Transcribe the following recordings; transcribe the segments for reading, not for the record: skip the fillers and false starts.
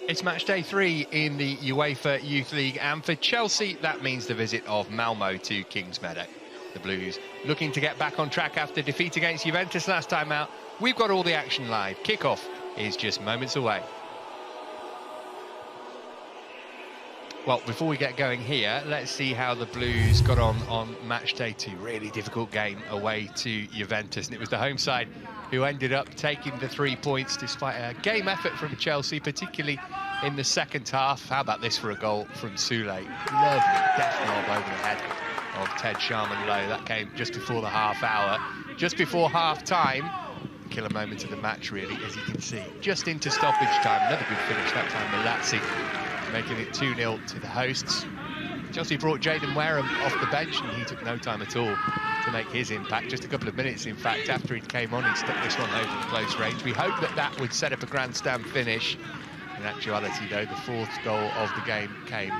It's match day 3 in the UEFA Youth League, and for Chelsea, that means the visit of Malmö to Kings Meadow. The Blues looking to get back on track after defeat against Juventus last time out. We've got all the action live. Kickoff is just moments away. Well, before we get going here, let's see how the Blues got on match day 2. Really difficult game away to Juventus, and it was the home side who ended up taking the 3 points despite a game effort from Chelsea, particularly in the second half. How about this for a goal from Soule? Lovely death lob over the head of Ted Sharman-Lowe. That came just before the half hour, just before half-time. Killer moment of the match, really, as you can see. Just into stoppage time. Another good finish that time, Milazzi, making it 2-0 to the hosts. Chelsea brought Jaden Wareham off the bench, and he took no time at all to make his impact. Just a couple of minutes, in fact, after he came on, he stuck this one home from close range. We hope that that would set up a grandstand finish. In actuality, though, the 4th goal of the game came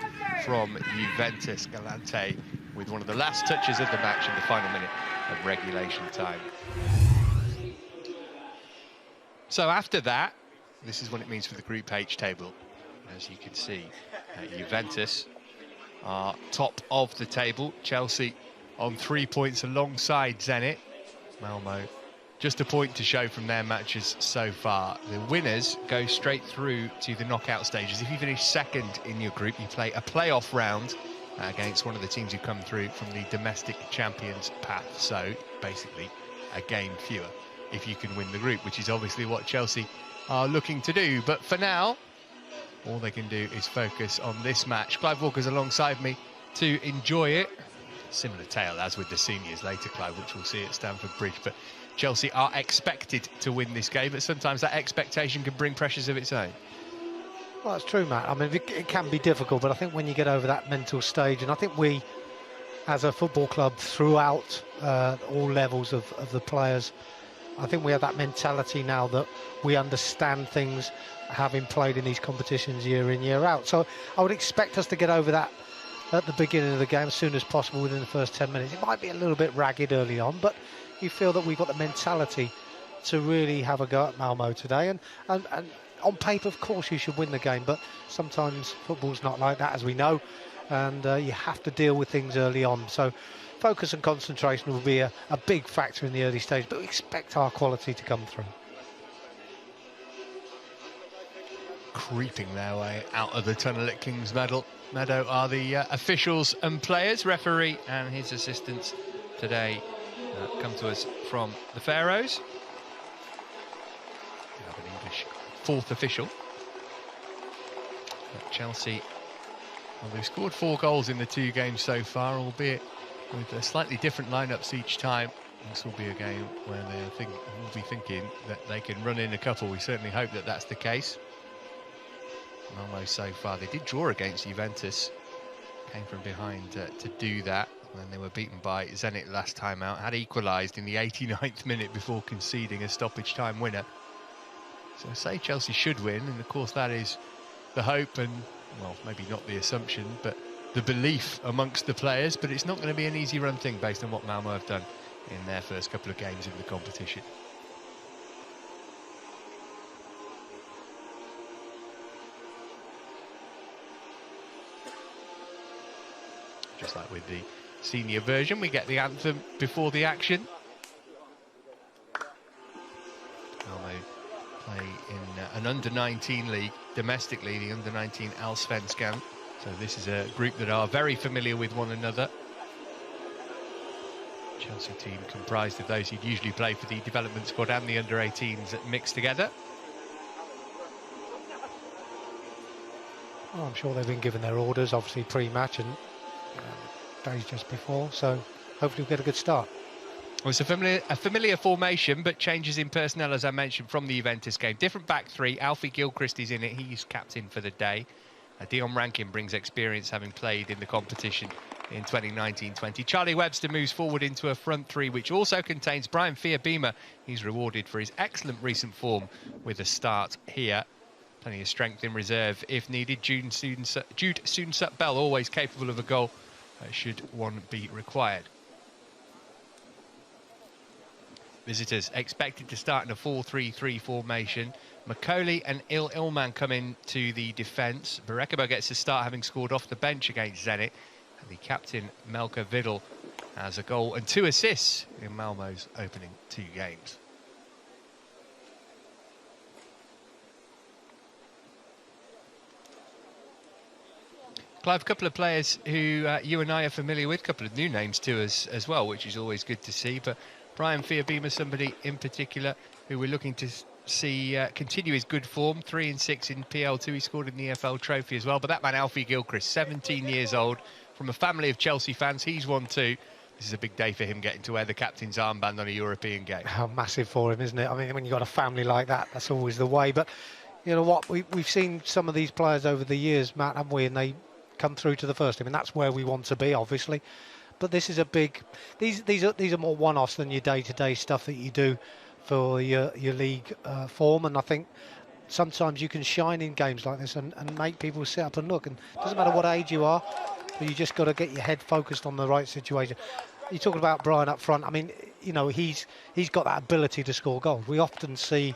from Juventus. Galante with one of the last touches of the match in the final minute of regulation time. So after that, this is what it means for the Group H table. As you can see, Juventus are top of the table. Chelsea on 3 points alongside Zenit. Malmö just a point to show from their matches so far. The winners go straight through to the knockout stages. If you finish second in your group, you play a playoff round against one of the teams who come through from the domestic champions path. So basically a game fewer if you can win the group, which is obviously what Chelsea are looking to do. But for now, all they can do is focus on this match. Clive Walker's alongside me to enjoy it. Similar tale as with the seniors later, Clive, which we'll see at Stamford Bridge. But Chelsea are expected to win this game, but sometimes that expectation can bring pressures of its own. Well, that's true, Matt. I mean, it can be difficult, but I think when you get over that mental stage, and I think we, as a football club, throughout all levels of the players, I think we have that mentality now that we understand things, having played in these competitions year in, year out. So I would expect us to get over that at the beginning of the game as soon as possible within the first 10 minutes. It might be a little bit ragged early on, but you feel that we've got the mentality to really have a go at Malmö today. And on paper, of course, you should win the game, but sometimes football's not like that, as we know, and you have to deal with things early on. So focus and concentration will be a big factor in the early stage, but we expect our quality to come through. Creeping their way out of the tunnel at Kings Meadow are the officials and players. Referee and his assistants today come to us from the Faroes. We have an English 4th official. But Chelsea, well, they've scored 4 goals in the 2 games so far, albeit with slightly different lineups each time. This will be a game where they will be thinking that they can run in a couple. We certainly hope that that's the case. Malmö so far, they did draw against Juventus, came from behind to do that, and then they were beaten by Zenit last time out, had equalised in the 89th minute before conceding a stoppage time winner. So I say Chelsea should win, and of course that is the hope and, well, maybe not the assumption, but the belief amongst the players. But it's not going to be an easy run thing based on what Malmö have done in their first couple of games in the competition. Just like with the senior version, we get the anthem before the action. Malmö play in an under-19 league, domestically, the under-19 Allsvenskan. So this is a group that are very familiar with one another. Chelsea team comprised of those who'd usually play for the development squad and the under-18s mixed together. Well, I'm sure they've been given their orders, obviously pre-match and days just before, so hopefully we'll get a good start. Well, it's a familiar formation, but changes in personnel, as I mentioned, from the Juventus game. Different back 3. Alfie Gilchrist is in it. He's captain for the day. Dion Rankin brings experience, having played in the competition in 2019-20. Charlie Webster moves forward into a front 3, which also contains Brian Fear-Beamer. He's rewarded for his excellent recent form with a start here. Plenty of strength in reserve if needed. Jude Soon-Sup-Bell, always capable of a goal, should one be required. Visitors expected to start in a 4-3-3 formation. Macaulay and Ilman come in to the defence. Berekabo gets to start, having scored off the bench against Zenit. And the captain, Melker Vidal, has a goal and 2 assists in Malmö's opening 2 games. Clive, a couple of players who you and I are familiar with, a couple of new names to us as well, which is always good to see. But Brian Fiabima, somebody in particular who we're looking to see continue his good form. 3 and 6 in PL2. He scored in the EFL Trophy as well. But that man, Alfie Gilchrist, 17 years old, from a family of Chelsea fans. He's won too. This is a big day for him, getting to wear the captain's armband on a European game. How massive for him, isn't it? I mean, when you've got a family like that, that's always the way. But you know what? We've seen some of these players over the years, Matt, haven't we? And they come through to the first team, and that's where we want to be, obviously. But this is a big. These are more one-offs than your day-to-day stuff that you do for your league form. And I think sometimes you can shine in games like this and make people sit up and look. And it doesn't matter what age you are, but you just got to get your head focused on the right situation. You're talking about Brian up front. I mean, you know, he's got that ability to score goals. We often see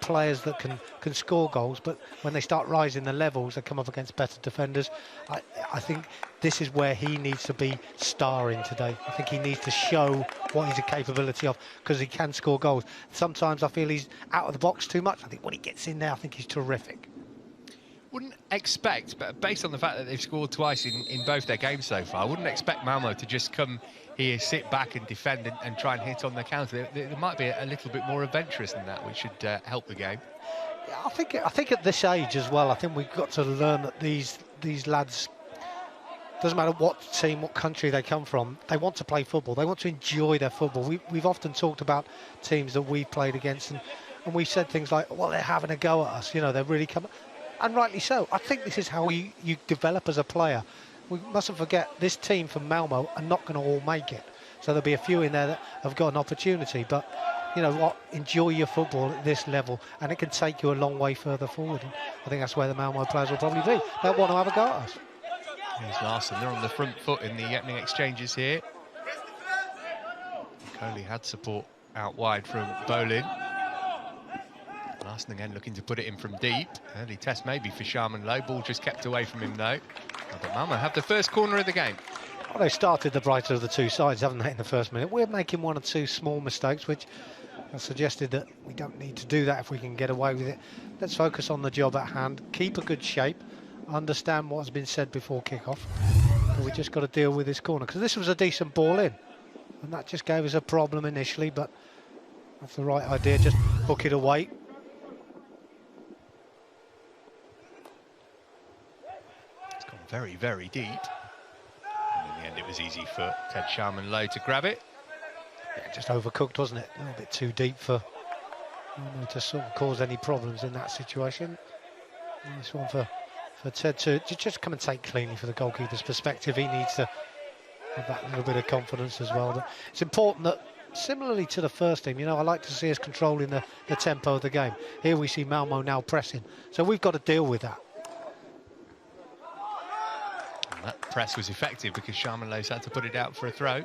players that can score goals, but when they start rising the levels, they come up against better defenders. I think this is where he needs to be starring today. I think he needs to show what he's a capability of, because he can score goals. Sometimes I feel he's out of the box too much. I think when he gets in there, I think he's terrific. Wouldn't expect, but based on the fact that they've scored twice in both their games so far, I wouldn't expect Malmö to just come here, sit back and defend and try and hit on the counter. There might be a little bit more adventurous than that, which should help the game. Yeah, I think at this age as well, I think we've got to learn that these lads, doesn't matter what team, what country they come from, they want to play football. They want to enjoy their football. We've often talked about teams that we've played against, and we've said things like, well, they're having a go at us. You know, they're really coming. And rightly so. I think this is how you develop as a player. We mustn't forget, this team from Malmö are not going to all make it. So there'll be a few in there that have got an opportunity. But, you know what, enjoy your football at this level, and it can take you a long way further forward. And I think that's where the Malmö players will probably be. They'll want to have a go at us. Here's Larson. They're on the front foot in the opening exchanges here. Coley had support out wide from Bolin. Larson again looking to put it in from deep. Early test maybe for Sharman Low. Ball just kept away from him though. But Malmö have the first corner of the game. Well, they started the brighter of the two sides, haven't they, in the first minute? We're making 1 or 2 small mistakes, which I suggested that we don't need to do that if we can get away with it. Let's focus on the job at hand, keep a good shape, understand what's been said before kick-off. But we just got to deal with this corner, because this was a decent ball in. And that just gave us a problem initially, but that's the right idea, just hook it away. Very, very deep. And in the end, it was easy for Ted Sharman Low to grab it. Yeah, just overcooked, wasn't it? A little bit too deep for to sort of cause any problems in that situation. Nice one for Ted to just come and take cleanly for the goalkeeper's perspective. He needs to have that little bit of confidence as well. But it's important that, similarly to the first team, you know, I like to see us controlling the tempo of the game. Here we see Malmö now pressing. So we've got to deal with that. That press was effective because Sharman Low had to put it out for a throw.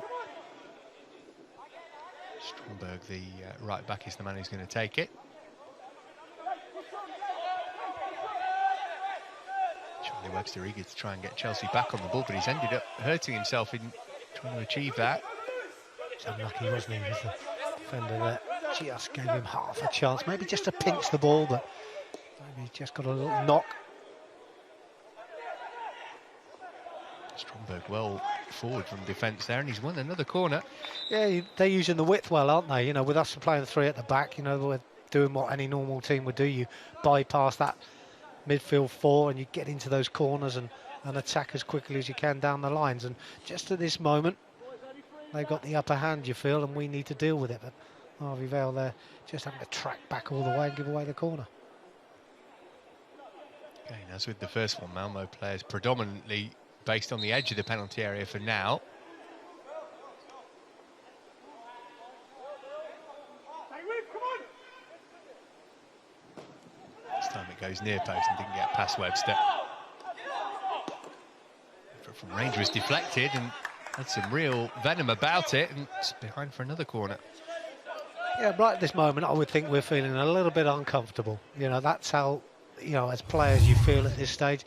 Stromberg, the right back, is the man who's going to take it. Charlie Webster eager to try and get Chelsea back on the ball, but he's ended up hurting himself in trying to achieve that. He's unlucky, wasn't he, with the defender there. Just gave him half a chance, maybe just to pinch the ball, but maybe he just got a little knock. Stromberg well forward from defence there, and he's won another corner. Yeah, they're using the width well, aren't they? You know, with us playing 3 at the back, you know, we're doing what any normal team would do. You bypass that midfield 4 and you get into those corners and attack as quickly as you can down the lines. And just at this moment, they've got the upper hand, you feel, and we need to deal with it. But Harvey Vale there just having to track back all the way and give away the corner. Okay, as with the first one, Malmö players predominantly based on the edge of the penalty area for now. This time it goes near post and didn't get past Webster. From range was deflected and had some real venom about it, and it's behind for another corner. Yeah, right at this moment, I would think we're feeling a little bit uncomfortable. You know, that's how, you know, as players you feel at this stage.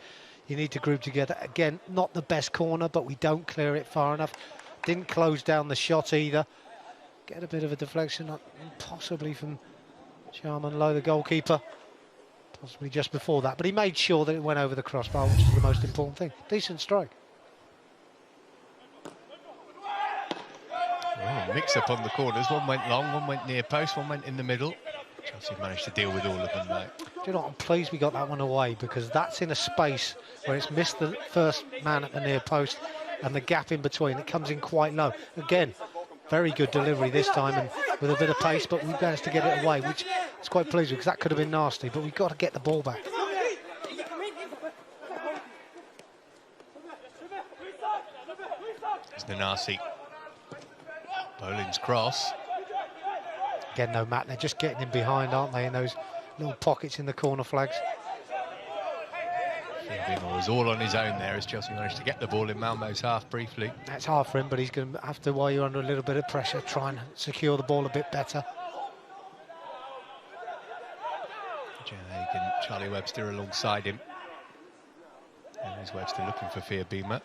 You need to group together. Again, not the best corner, but we don't clear it far enough. Didn't close down the shot either. Get a bit of a deflection, possibly from Charman Lowe, the goalkeeper. Possibly just before that. But he made sure that it went over the crossbar, which is the most important thing. Decent strike. Oh, mix up on the corners. One went long, one went near post, one went in the middle. Chelsea managed to deal with all of them, though. Do you know what? I'm pleased we got that one away, because that's in a space where it's missed the first man at the near post and the gap in between. It comes in quite low. Again, very good delivery this time and with a bit of pace, but we managed to get it away, which is quite pleasing because that could have been nasty, but we've got to get the ball back. It's Nanasi. Bolin's cross. Again, no, Matt, they're just getting in behind, aren't they, in those little pockets in the corner flags. Bimo was all on his own there as Chelsea managed to get the ball in Malmö's half briefly. That's hard for him, but he's going to have to, while you're under a little bit of pressure, try and secure the ball a bit better. Hagen, Charlie Webster alongside him. And there's Webster looking for Bimo.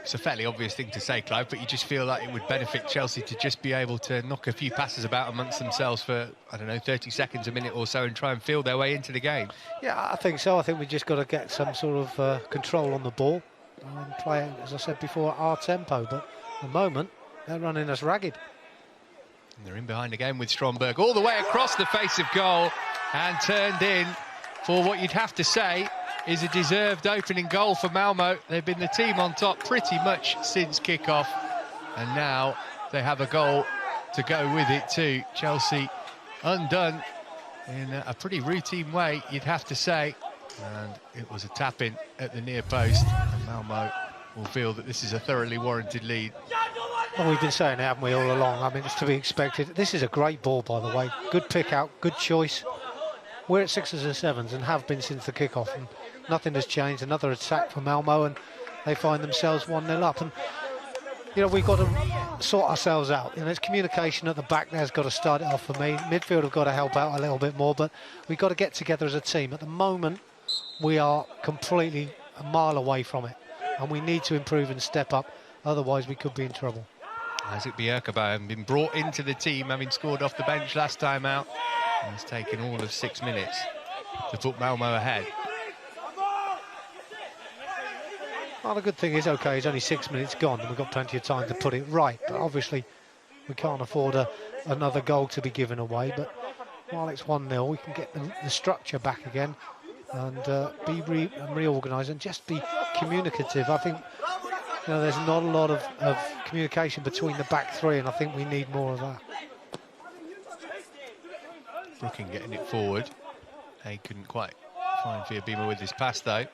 It's a fairly obvious thing to say, Clive, but you just feel like it would benefit Chelsea to just be able to knock a few passes about amongst themselves for, I don't know, 30 seconds, a minute or so, and try and feel their way into the game. Yeah, I think so. I think we've just got to get some sort of control on the ball and play, as I said before, at our tempo. But at the moment, they're running us ragged. And they're in behind again with Stromberg, all the way across the face of goal and turned in for what you'd have to say is a deserved opening goal for Malmö. They've been the team on top pretty much since kick-off, and now they have a goal to go with it too. Chelsea undone in a pretty routine way, you'd have to say, and it was a tap-in at the near post, and Malmö will feel that this is a thoroughly warranted lead. Well, we've been saying it, haven't we, all along? I mean, it's to be expected. This is a great ball, by the way. Good pick-out, good choice. We're at 6s and 7s and have been since the kick-off, and nothing has changed. Another attack for Malmö, and they find themselves 1-0 up. And, you know, we've got to sort ourselves out. You know, it's communication at the back there's got to start it off for me. Midfield have got to help out a little bit more, but we've got to get together as a team. At the moment, we are completely a mile away from it, and we need to improve and step up. Otherwise, we could be in trouble. Isaac Bjerkebauer been brought into the team, having scored off the bench last time out. And it's taken all of 6 minutes to put Malmö ahead. Well, the good thing is, OK, it's only 6 minutes gone and we've got plenty of time to put it right. But obviously, we can't afford another goal to be given away. But while it's 1-0, we can get the structure back again and be reorganised and just be communicative. I think, you know, there's not a lot of communication between the back three, and I think we need more of that. Brooking getting it forward. He couldn't quite find Bjerkebauer with his pass, though.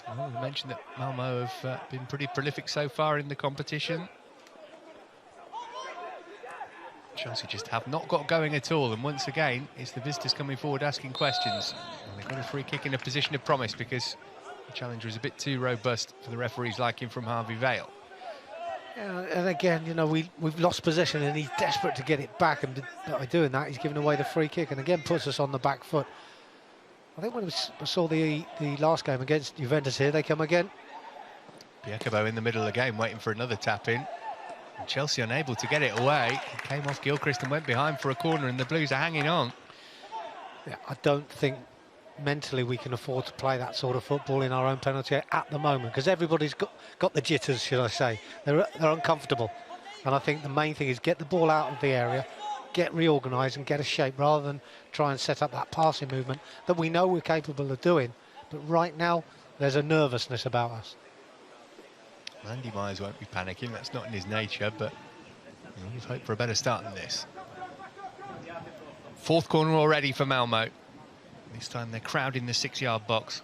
Well, we mentioned that Malmö have been pretty prolific so far in the competition. Chelsea just have not got going at all, and once again, it's the visitors coming forward asking questions. And they've got a free kick in a position of promise because the challenger is a bit too robust for the referees liking from Harvey Vale. Yeah, and again, you know, we've lost possession and he's desperate to get it back, and by doing that, he's giving away the free kick and again puts us on the back foot. I think when we saw the last game against Juventus here, they come again. Bjerkebauer in the middle of the game, waiting for another tap-in. And Chelsea unable to get it away. It came off Gilchrist and went behind for a corner, and the Blues are hanging on. Yeah, I don't think mentally we can afford to play that sort of football in our own penalty at the moment, because everybody's got the jitters, should I say. They're uncomfortable. And I think the main thing is get the ball out of the area, get reorganised and get a shape, rather than try and set up that passing movement that we know we're capable of doing. But right now, there's a nervousness about us. Andy Myers won't be panicking, that's not in his nature, but you'd hope for a better start than this. Fourth corner already for Malmö. This time they're crowding the 6-yard box.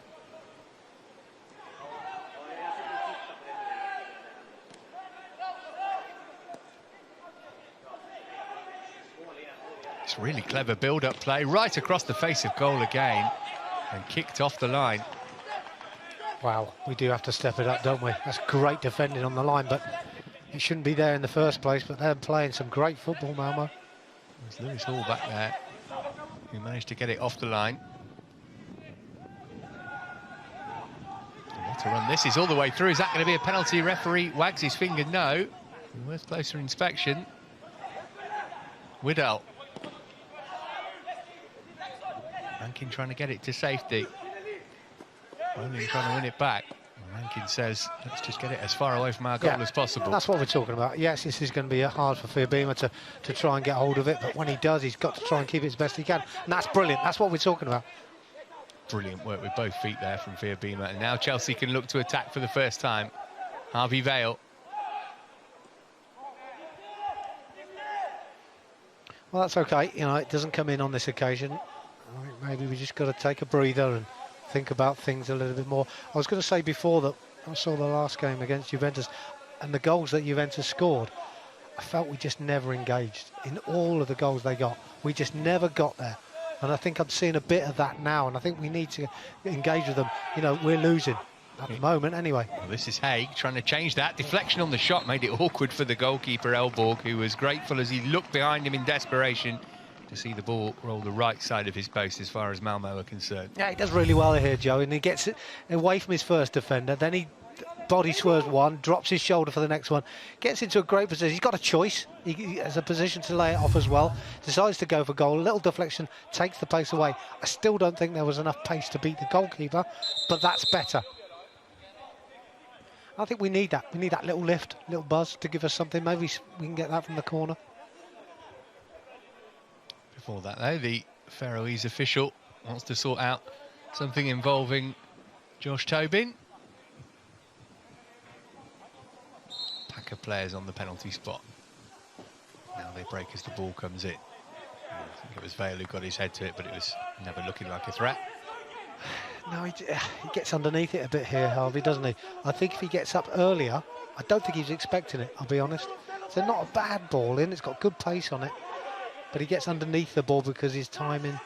It's really clever build-up play right across the face of goal again and kicked off the line. Wow, we do have to step it up, don't we? That's great defending on the line, but it shouldn't be there in the first place. But they're playing some great football, Malmö. There's Lewis Hall back there, who managed to get it off the line. And what a run this is all the way through. Is that going to be a penalty? Referee wags his finger no. Worth closer inspection. Widdell. Rankin trying to get it to safety. Only trying to win it back. Rankin says, let's just get it as far away from our goal as possible. That's what we're talking about. Yes, this is going to be hard for Fiorbima to try and get hold of it, but when he does, he's got to try and keep it as best he can. And that's brilliant. That's what we're talking about. Brilliant work with both feet there from Fiorbima. And now Chelsea can look to attack for the first time. Harvey Vale. Well, that's okay. You know, it doesn't come in on this occasion. I think maybe we just got to take a breather and think about things a little bit more. I was going to say before that I saw the last game against Juventus and the goals that Juventus scored, I felt we just never engaged in all of the goals they got. We just never got there. And I think I'm seeing a bit of that now, and I think we need to engage with them. You know, we're losing at the moment anyway. Well, this is Haig trying to change that. Deflection on the shot made it awkward for the goalkeeper, Elborg, who was grateful as he looked behind him in desperation to see the ball roll the right side of his post as far as Malmö are concerned. Yeah, he does really well here, Joe, and he gets it away from his first defender, then he body swerves one, drops his shoulder for the next one, gets into a great position. He's got a choice. He has a position to lay it off as well, decides to go for goal. A little deflection takes the pace away. I still don't think there was enough pace to beat the goalkeeper, but that's better. I think we need that. We need that little lift, little buzz to give us something. Maybe we can get that from the corner. Before that, though, the Faroese official wants to sort out something involving Josh Tobin. Pack of players on the penalty spot. Now they break as the ball comes in. I think it was Vale who got his head to it, but it was never looking like a threat. No, he gets underneath it a bit here, Harvey, doesn't he? I think if he gets up earlier, I don't think he's expecting it, I'll be honest. It's not a bad ball in, it's got good pace on it. But he gets underneath the ball because his timing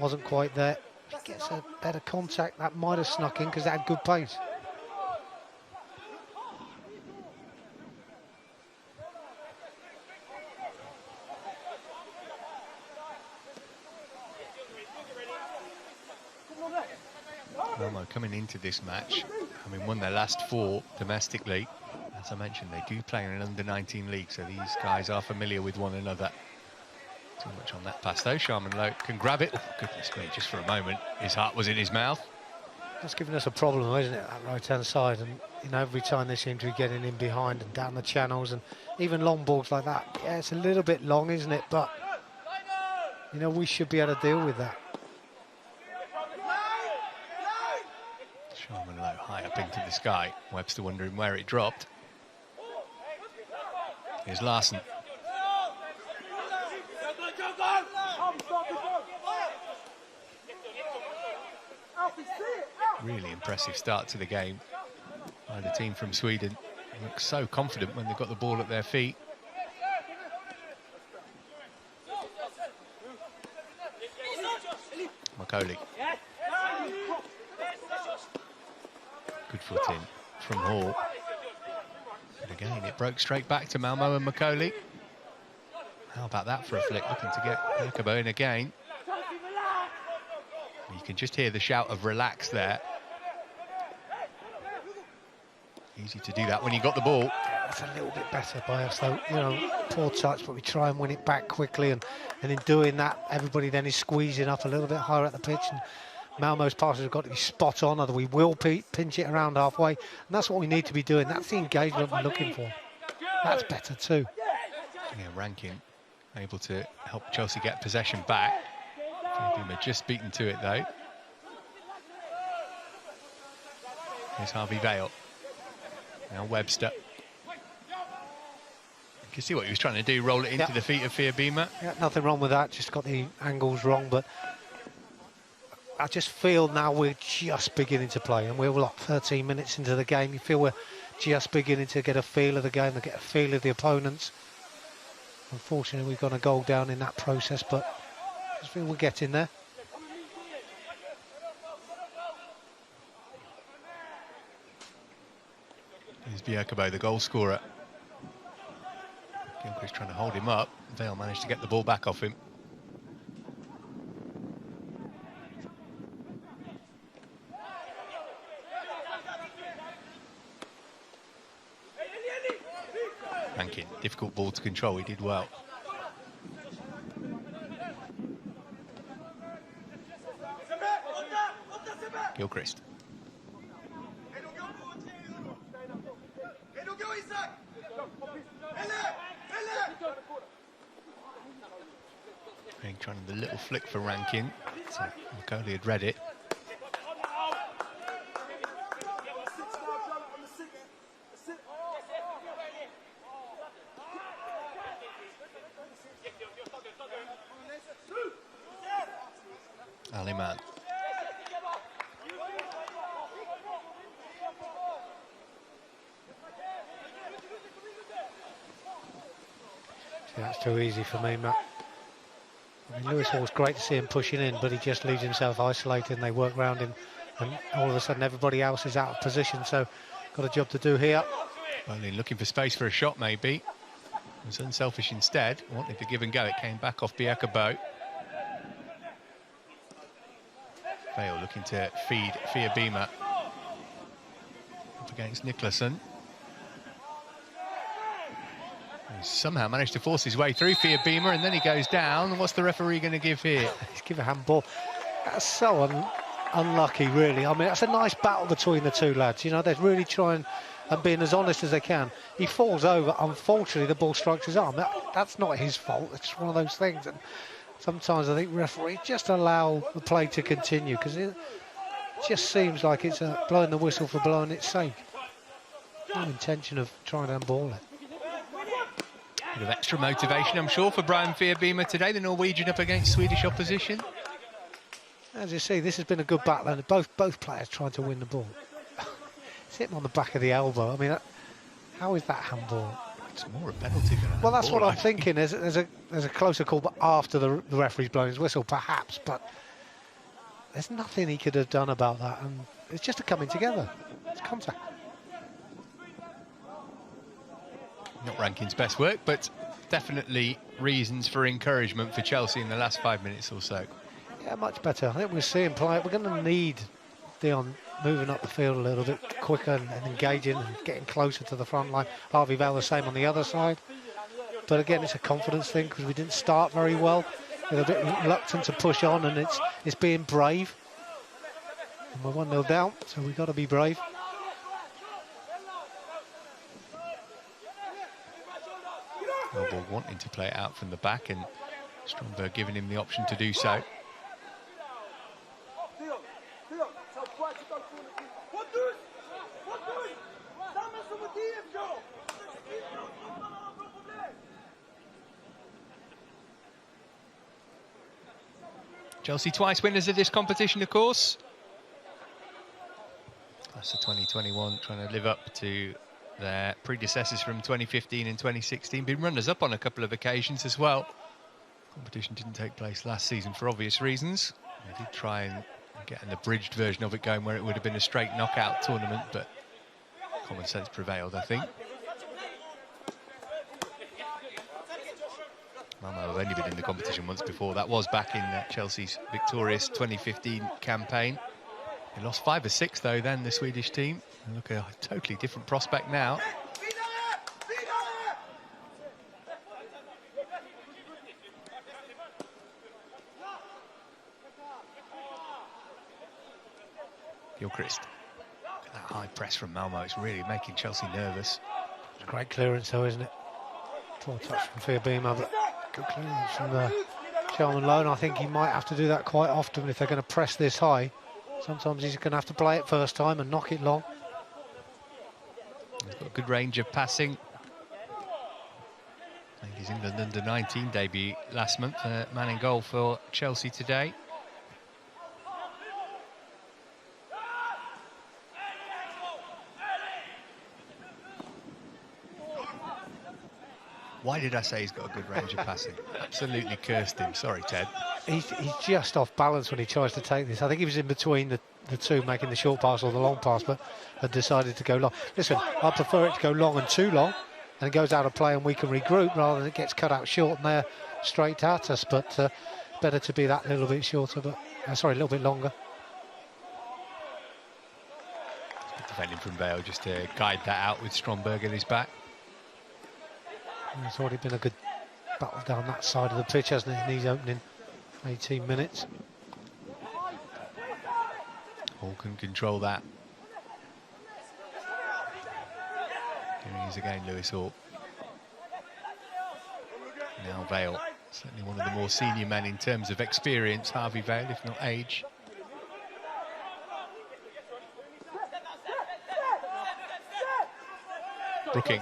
wasn't quite there. If he gets a better contact, that might have snuck in because that had good pace. Malmö coming into this match, having won their last 4 domestically. As I mentioned, they do play in an under-19 league, so these guys are familiar with one another. Too much on that pass though. Sharman Lowe can grab it. Oh, goodness me, just for a moment, his heart was in his mouth. That's giving us a problem, isn't it, that right-hand side? And, you know, every time they seem to be getting in behind and down the channels, and even long balls like that. Yeah, it's a little bit long, isn't it? But, you know, we should be able to deal with that. Sharman Lowe high up into the sky. Webster wondering where it dropped. Here's Larson. Really impressive start to the game by the team from Sweden. They look so confident when they've got the ball at their feet. Macaulay. Good foot in from Hall. But again, it broke straight back to Malmö and Macaulay. How about that for a flick? Looking to get Jacobo in again. You can just hear the shout of relax there. Easy to do that when you got the ball. That's a little bit better by us though. You know, poor touch, but we try and win it back quickly, and in doing that, everybody then is squeezing up a little bit higher at the pitch, and Malmö's passes have got to be spot on, otherwise we will pinch it around halfway, and that's what we need to be doing. That's the engagement we're looking for. That's better too. Yeah, Rankin able to help Chelsea get possession back. Fiorbima just beaten to it though. Here's Harvey Vale. Now Webster. You can see what he was trying to do, roll it into the feet of Fiorbima. Yeah, nothing wrong with that, just got the angles wrong, but I just feel now we're just beginning to play, and we're like 13 minutes into the game. You feel we're just beginning to get a feel of the game, to get a feel of the opponents. Unfortunately, we've got a goal down in that process, but I just feel we're getting there. Bjerkebo, the goal scorer. Gilchrist trying to hold him up. Vale managed to get the ball back off him. Rankin, difficult ball to control, he did well. Gilchrist. Trying the little flick for Rankin. So McCauley had read it. Aliman. That's too easy for me, Matt. I mean, Lewis Hall's great to see him pushing in, but he just leaves himself isolated and they work around him, and all of a sudden everybody else is out of position, so got a job to do here. Only looking for space for a shot, maybe. It was unselfish instead. Wanted to give and go. It came back off Bjerkebo. Vale looking to feed Fiabima up against Nicholson. He's somehow managed to force his way through Fiabima, and then he goes down. What's the referee going to give here? He's given a handball. That's so unlucky, really. I mean, that's a nice battle between the two lads. You know, they're really trying and being as honest as they can. He falls over. Unfortunately, the ball strikes his arm. That's not his fault. It's just one of those things. And sometimes I think referees just allow the play to continue, because it just seems like it's blowing the whistle for blowing its sake. No intention of trying to handball it. Bit of extra motivation, I'm sure, for Brian Fiabima today, the Norwegian up against Swedish opposition. As you see, this has been a good battle, and both players trying to win the ball. It's hit him on the back of the elbow. I mean, how is that handball? It's more a penalty than a well, that's handball, what I'm thinking. There's a closer call, but after the referee's blown his whistle, perhaps. But there's nothing he could have done about that, and it's just a coming together. It's contact. Not Rankin's best work, but definitely reasons for encouragement for Chelsea in the last 5 minutes or so. Yeah, much better. I think we're seeing play. We're going to need Dion moving up the field a little bit quicker and engaging and getting closer to the front line. Harvey Vale the same on the other side. But again, it's a confidence thing, because we didn't start very well. We're a bit reluctant to push on, and it's being brave. And we're 1-0 down, so we've got to be brave. Melbourne wanting to play it out from the back, and Stromberg giving him the option to do so. Chelsea twice winners of this competition, of course. That's the 2021, trying to live up to their predecessors from 2015 and 2016. Been runners-up on a couple of occasions as well. Competition didn't take place last season for obvious reasons. They did try and get an abridged version of it going, where it would have been a straight knockout tournament, but common sense prevailed, I think. Malmö have only been in the competition once before. That was back in Chelsea's victorious 2015 campaign. They lost 5 or 6, though, then, the Swedish team. And look, a totally different prospect now. Gilchrist. Look at that high press from Malmö. It's really making Chelsea nervous. It's a great clearance, though, isn't it? Poor touch from Fiabima, but good clearance from Charman Loan. I think he might have to do that quite often if they're going to press this high. Sometimes he's going to have to play it first time and knock it long. He's got a good range of passing. Made his England under-19 debut last month. Man in goal for Chelsea today. Why did I say he's got a good range of passing? Absolutely cursed him. Sorry, Ted. He's just off balance when he tries to take this. I think he was in between the two making the short pass or the long pass, but had decided to go long. Listen, I prefer it to go long and too long, and it goes out of play and we can regroup, rather than it gets cut out short and they're straight at us. But better to be that little bit shorter, but sorry, a little bit longer. Good defending from Bale just to guide that out with Stromberg at his back. It's already been a good battle down that side of the pitch, hasn't it, in these opening 18 minutes. Hall can control that. Here he is again, Lewis Hall. Now Vale, certainly one of the more senior men in terms of experience, Harvey Vale, if not age. Brooking.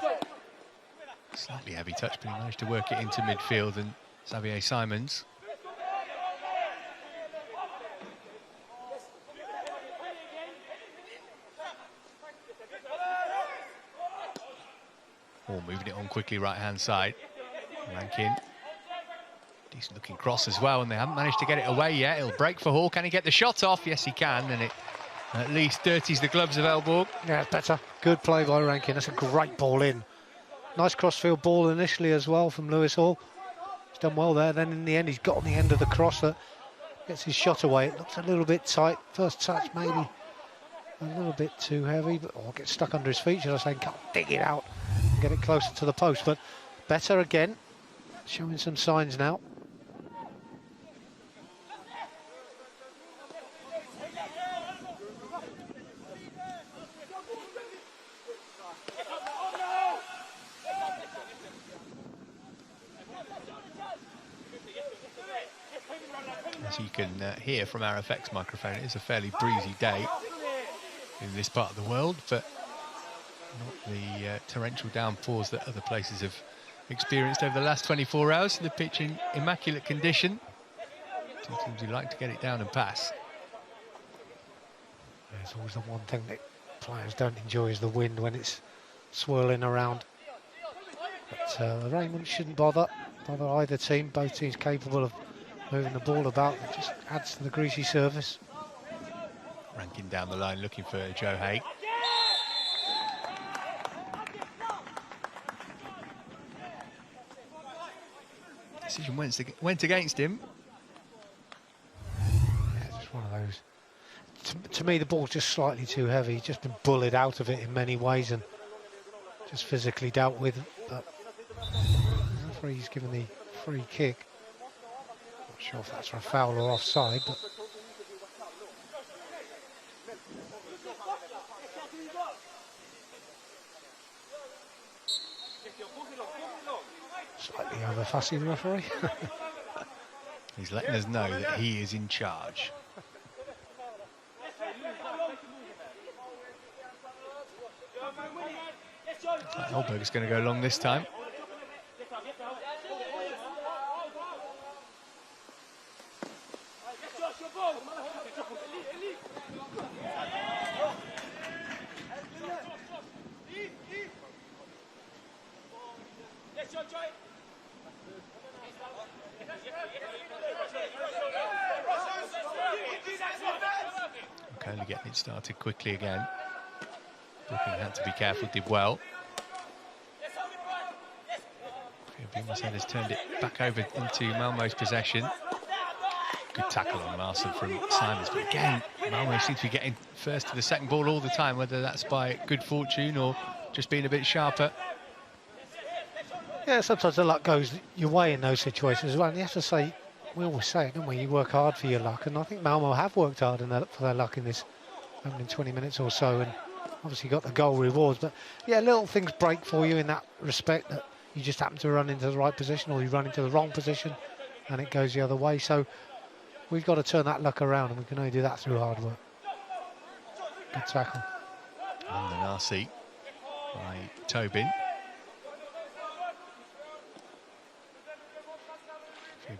Slightly heavy touch, but he managed to work it into midfield, and Xavier Simons. Hall moving it on quickly, right-hand side. Rankin. Decent looking cross as well, and they haven't managed to get it away yet. It'll break for Hall. Can he get the shot off? Yes, he can, and it at least dirties the gloves of Elborg. Yeah, it's better. Good play by Rankin. That's a great ball in. Nice crossfield ball initially as well from Lewis Hall. He's done well there. Then in the end, he's got on the end of the crosser. Gets his shot away. It looks a little bit tight. First touch maybe a little bit too heavy, but gets stuck under his feet, should I say. Can't dig it out and get it closer to the post. But better again. Showing some signs now. As you can hear from our effects microphone, it is a fairly breezy day in this part of the world, but not the torrential downpours that other places have experienced over the last 24 hours. The pitch in immaculate condition. Sometimes you like to get it down and pass. There's always the one thing that players don't enjoy is the wind when it's swirling around. But the rain shouldn't bother either team. Both teams capable of moving the ball about. It just adds to the greasy surface. Rankin down the line looking for Joe Hay. Decision went against him. Yeah, just one of those. To me, the ball's just slightly too heavy. He's just been bullied out of it in many ways and just physically dealt with. But the referee's given the free kick. Not sure if that's for a foul or offside, but slightly over fussy, the referee. He's letting us know that he is in charge. Elberg is going to go long this time. Only getting it started quickly again. Brooking had to be careful, did well. Has turned it back over into Malmö's possession. Good tackle on Larson from Simons, but again, Malmö seems to be getting first to the second ball all the time, whether that's by good fortune or just being a bit sharper. Yeah, sometimes the luck goes your way in those situations as well. And you have to say, we always say it, don't we? You work hard for your luck, and I think Malmö have worked hard for their luck in this opening 20 minutes or so, and obviously got the goal rewards. But yeah, little things break for you in that respect, that you just happen to run into the right position or you run into the wrong position and it goes the other way. So we've got to turn that luck around, and we can only do that through hard work. Good tackle. And the Narcy by Tobin.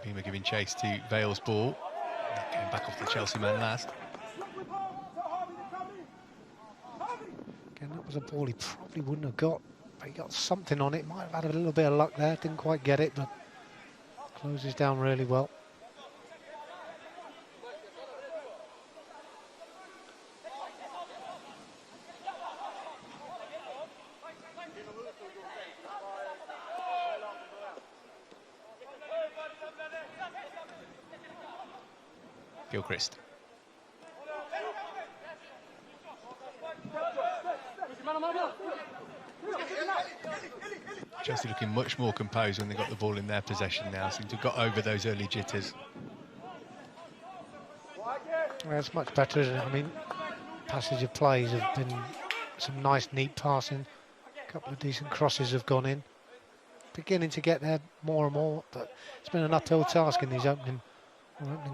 Beamer giving chase to Vale's ball. Getting back off the Chelsea man last. Again, that was a ball he probably wouldn't have got. But he got something on it. Might have had a little bit of luck there. Didn't quite get it, but closes down really well. Gilchrist. Chelsea looking much more composed when they got the ball in their possession now. Seem to have got over those early jitters. Well, it's much better, isn't it? I mean, passage of plays have been some nice, neat passing. A couple of decent crosses have gone in. Beginning to get there more and more, but it's been an uphill task in these opening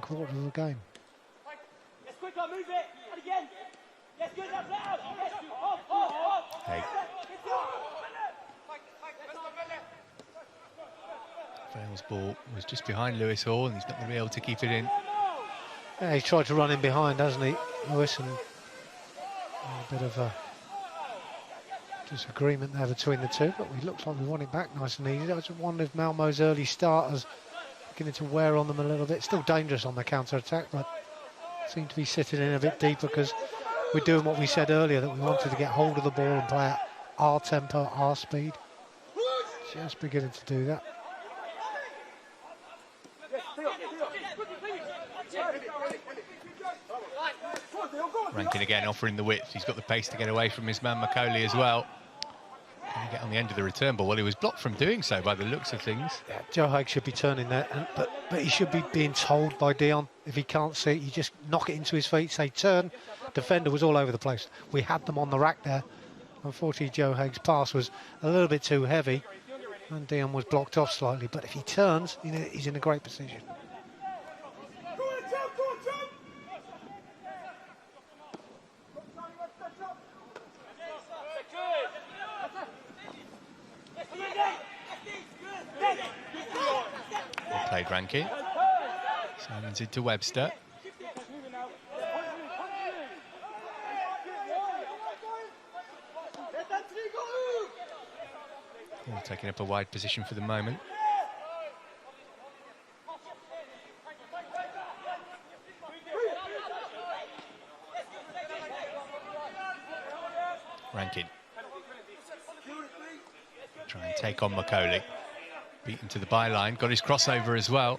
quarter of the game. Hey. Vale's ball was just behind Lewis Hall, and he's not going to be able to keep it in. Yeah, he's tried to run in behind, hasn't he, Lewis? And a bit of a disagreement there between the two, but it looks like we want it back nice and easy. I just wonder if Malmö's early start is beginning to wear on them a little bit. Still dangerous on the counter-attack, but seem to be sitting in a bit deeper because we're doing what we said earlier, that we wanted to get hold of the ball and play at our tempo, our speed. Just beginning to do that. Rankin again offering the width. He's got the pace to get away from his man Macaulay as well. Can he get on the end of the return ball? Well, he was blocked from doing so by the looks of things. Yeah, Joe Haig should be turning there, but he should be being told by Dion, if he can't see it, you just knock it into his feet, say turn. Defender was all over the place. We had them on the rack there. Unfortunately, Joe Haig's pass was a little bit too heavy and Dion was blocked off slightly, but if he turns, you know, he's in a great position. Well played, Rankin. Simons into Webster. Taking up a wide position for the moment. Rankin. Try and take on Macaulay. Beaten to the byline, got his crossover as well.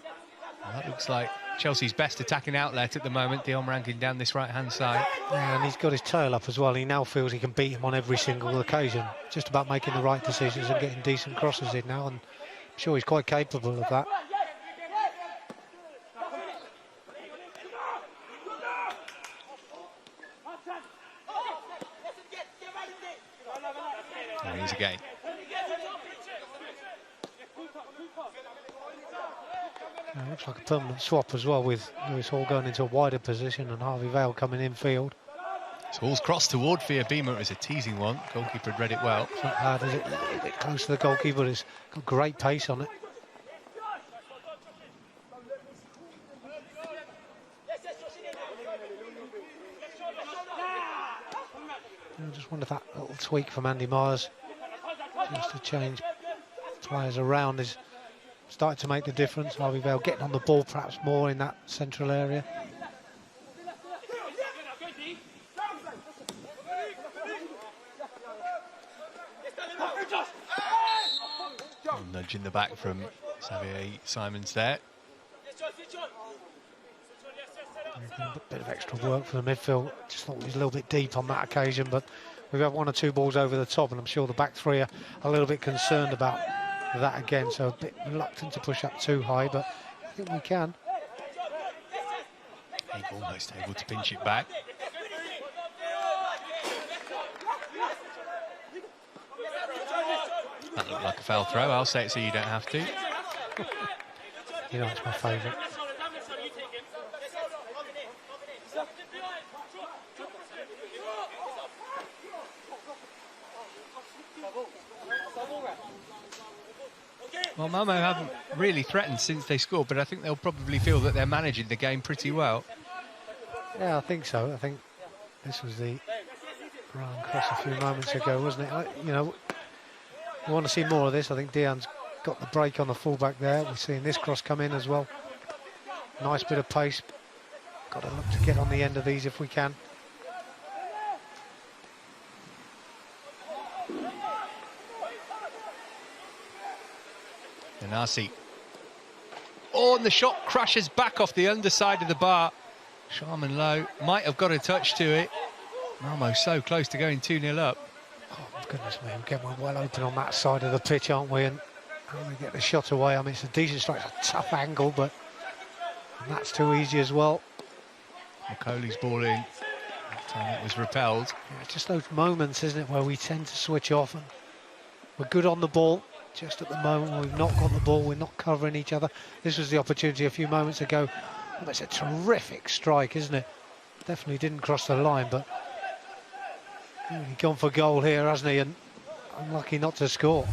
And that looks like Chelsea's best attacking outlet at the moment, Dion Rankin down this right-hand side. Yeah, and he's got his tail up as well. He now feels he can beat him on every single occasion. Just about making the right decisions and getting decent crosses in now, and I'm sure he's quite capable of that. There he is again. It looks like a permanent swap as well, with Lewis Hall going into a wider position and Harvey Vale coming in field. So Hall's cross toward Fiabima. It was a teasing one. Goalkeeper had read it well. It's not bad, is it? A bit close to the goalkeeper, but it's got great pace on it. I just wonder if that little tweak from Andy Myers, just to change players around, is starting to make the difference. Harvey Vale getting on the ball perhaps more in that central area. Nudge in the back from Xavier Simons there. A bit of extra work for the midfield. Just thought he was a little bit deep on that occasion, but we've had one or two balls over the top, and I'm sure the back three are a little bit concerned about that again, so a bit reluctant to push up too high, but I think we can. Almost able to pinch it back. That looked like a foul throw. I'll say it so you don't have to. You know, it's my favourite. Well, Malmö haven't really threatened since they scored, but I think they'll probably feel that they're managing the game pretty well. Yeah, I think so. I think this was the Ryan cross a few moments ago, wasn't it? You know, we want to see more of this. I think Dion's got the break on the fullback there. We're seeing this cross come in as well. Nice bit of pace. Got to look to get on the end of these if we can. Nanasi. Oh, and the shot crashes back off the underside of the bar. Sharman Lowe might have got a touch to it. Malmö so close to going 2-0 up. Oh, my goodness me, we're well open on that side of the pitch, aren't we? And we get the shot away. I mean, it's a decent strike, it's a tough angle, but that's too easy as well. Macaulay's ball in. That time it was repelled. Yeah, it's just those moments, isn't it, where we tend to switch off, and we're good on the ball. Just at the moment when we've not got the ball, we're not covering each other. This was the opportunity a few moments ago. Oh, that's a terrific strike, isn't it? Definitely didn't cross the line, but he's gone for goal here, hasn't he? And unlucky not to score.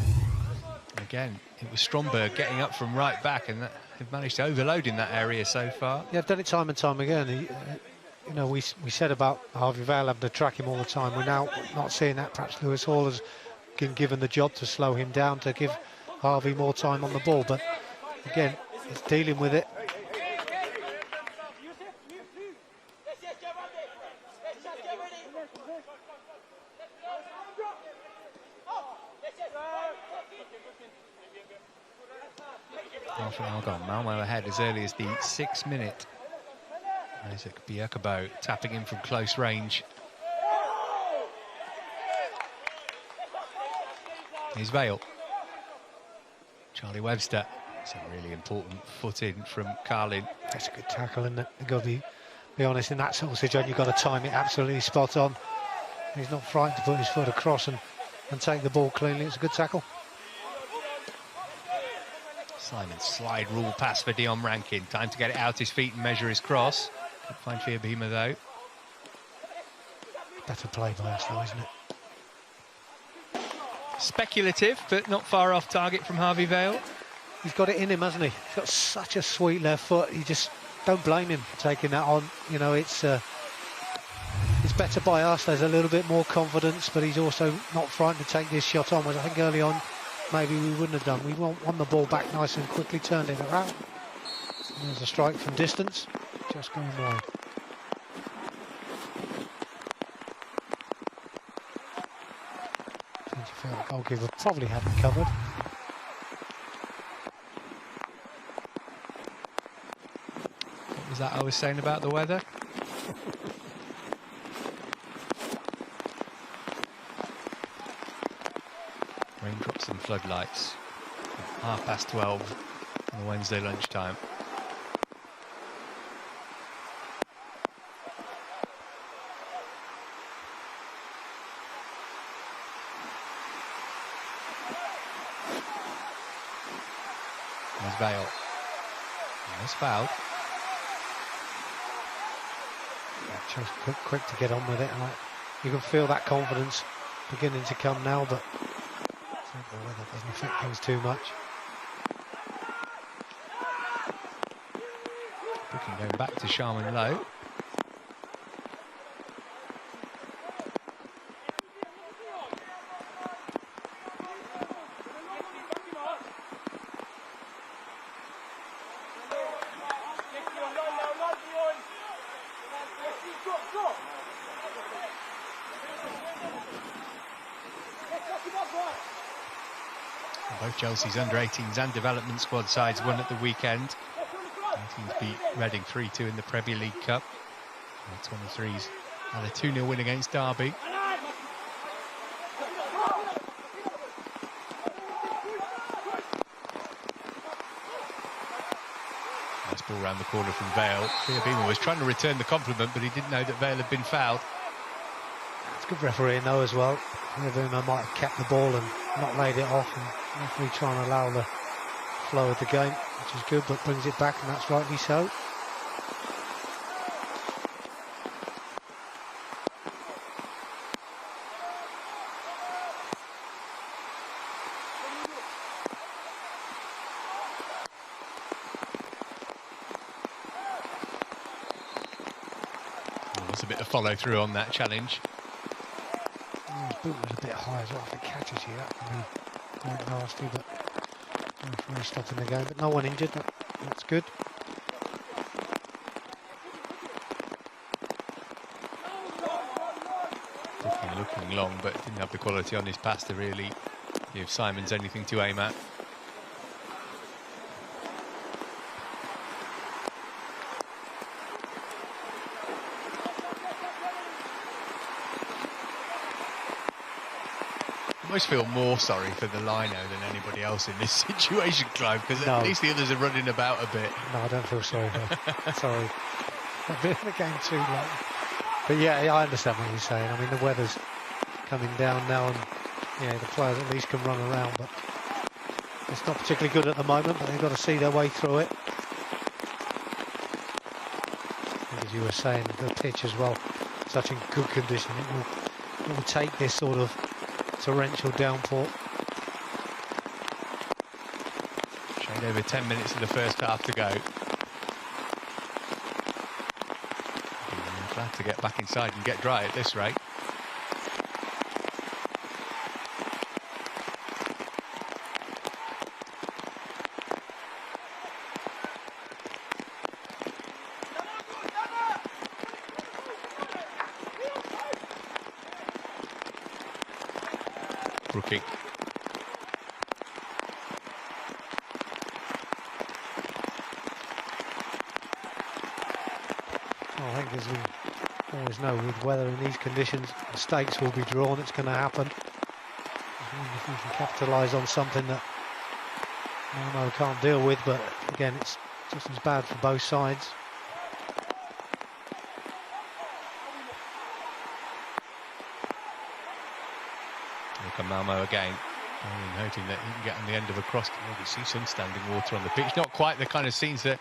Again, it was Stromberg getting up from right back, and they've managed to overload in that area so far. Yeah, I've done it time and time again. You know, we said about Harvey Vale having to track him all the time. We're now not seeing that. Perhaps Lewis Hall has been given the job to slow him down, to give Harvey more time on the ball. But again, he's dealing with it. Half an hour gone. Malmö ahead as early as the 6th minute. Isaac Bjerkebo tapping in from close range. Here's Vale. Charlie Webster. It's a really important foot in from Carlin. That's a good tackle, isn't it? You've got to be honest, in that sort of situation, you've got to time it absolutely spot on. He's not frightened to put his foot across and take the ball cleanly. It's a good tackle. Simon's slide rule pass for Dion Rankin. Time to get it out his feet and measure his cross. Can't find Fiabima though. Better play by us though, isn't it? Speculative, but not far off target from Harvey Vale. He's got it in him, hasn't he? He's got such a sweet left foot. You just don't blame him for taking that on. You know, it's better by us. There's a little bit more confidence, but he's also not frightened to take this shot on, which I think early on maybe we wouldn't have done. We won the ball back nice and quickly, turned it around. And there's a strike from distance, just going wide. I think you feel the goalkeeper probably had it covered. What was that I was saying about the weather? Raindrops and floodlights. 12:30 on a Wednesday lunchtime. There's Vale. He's fouled. Just quick to get on with it. You can feel that confidence beginning to come now, but I think the weather doesn't affect things too much. Looking going back to Sharman Lowe. Both Chelsea's under-18s and development squad sides won at the weekend. 19s beat Reading 3-2 in the Premier League Cup. And 23s had a 2-0 win against Derby. Nice ball round the corner from Vale. Fiabima was trying to return the compliment, but he didn't know that Vale had been fouled. It's good refereeing though as well. Fiabima might have kept the ball and not laid it off, and referee trying to allow the flow of the game, which is good, but brings it back, and that's rightly so. There's a bit of follow through on that challenge. His boot was a bit high as well. If it catches you, that can be quite nasty, but referee stopping the game. But no one injured, that's good. Definitely looking long, but didn't have the quality on his pass to really give Simons anything to aim at. almost feel more sorry for the lino than anybody else in this situation, Clive, because at least the others are running about a bit. No, I don't feel sorry for him. Sorry. I've been in the game too long. But yeah, I understand what you're saying. I mean, the weather's coming down now, and the players at least can run around, but it's not particularly good at the moment, but they've got to see their way through it. As you were saying, the pitch as well, such in good condition. It will take this sort of torrential downpour. Shade over 10 minutes of the first half to go. Glad to get back inside and get dry at this rate. Brooking. I think as we always know, with weather in these conditions, mistakes will be drawn. It's going to happen. If we can capitalise on something that Malmö can't deal with, but again, it's just as bad for both sides. Look at Malmö again, hoping that he can get on the end of a cross. We see some standing water on the pitch. Not quite the kind of scenes that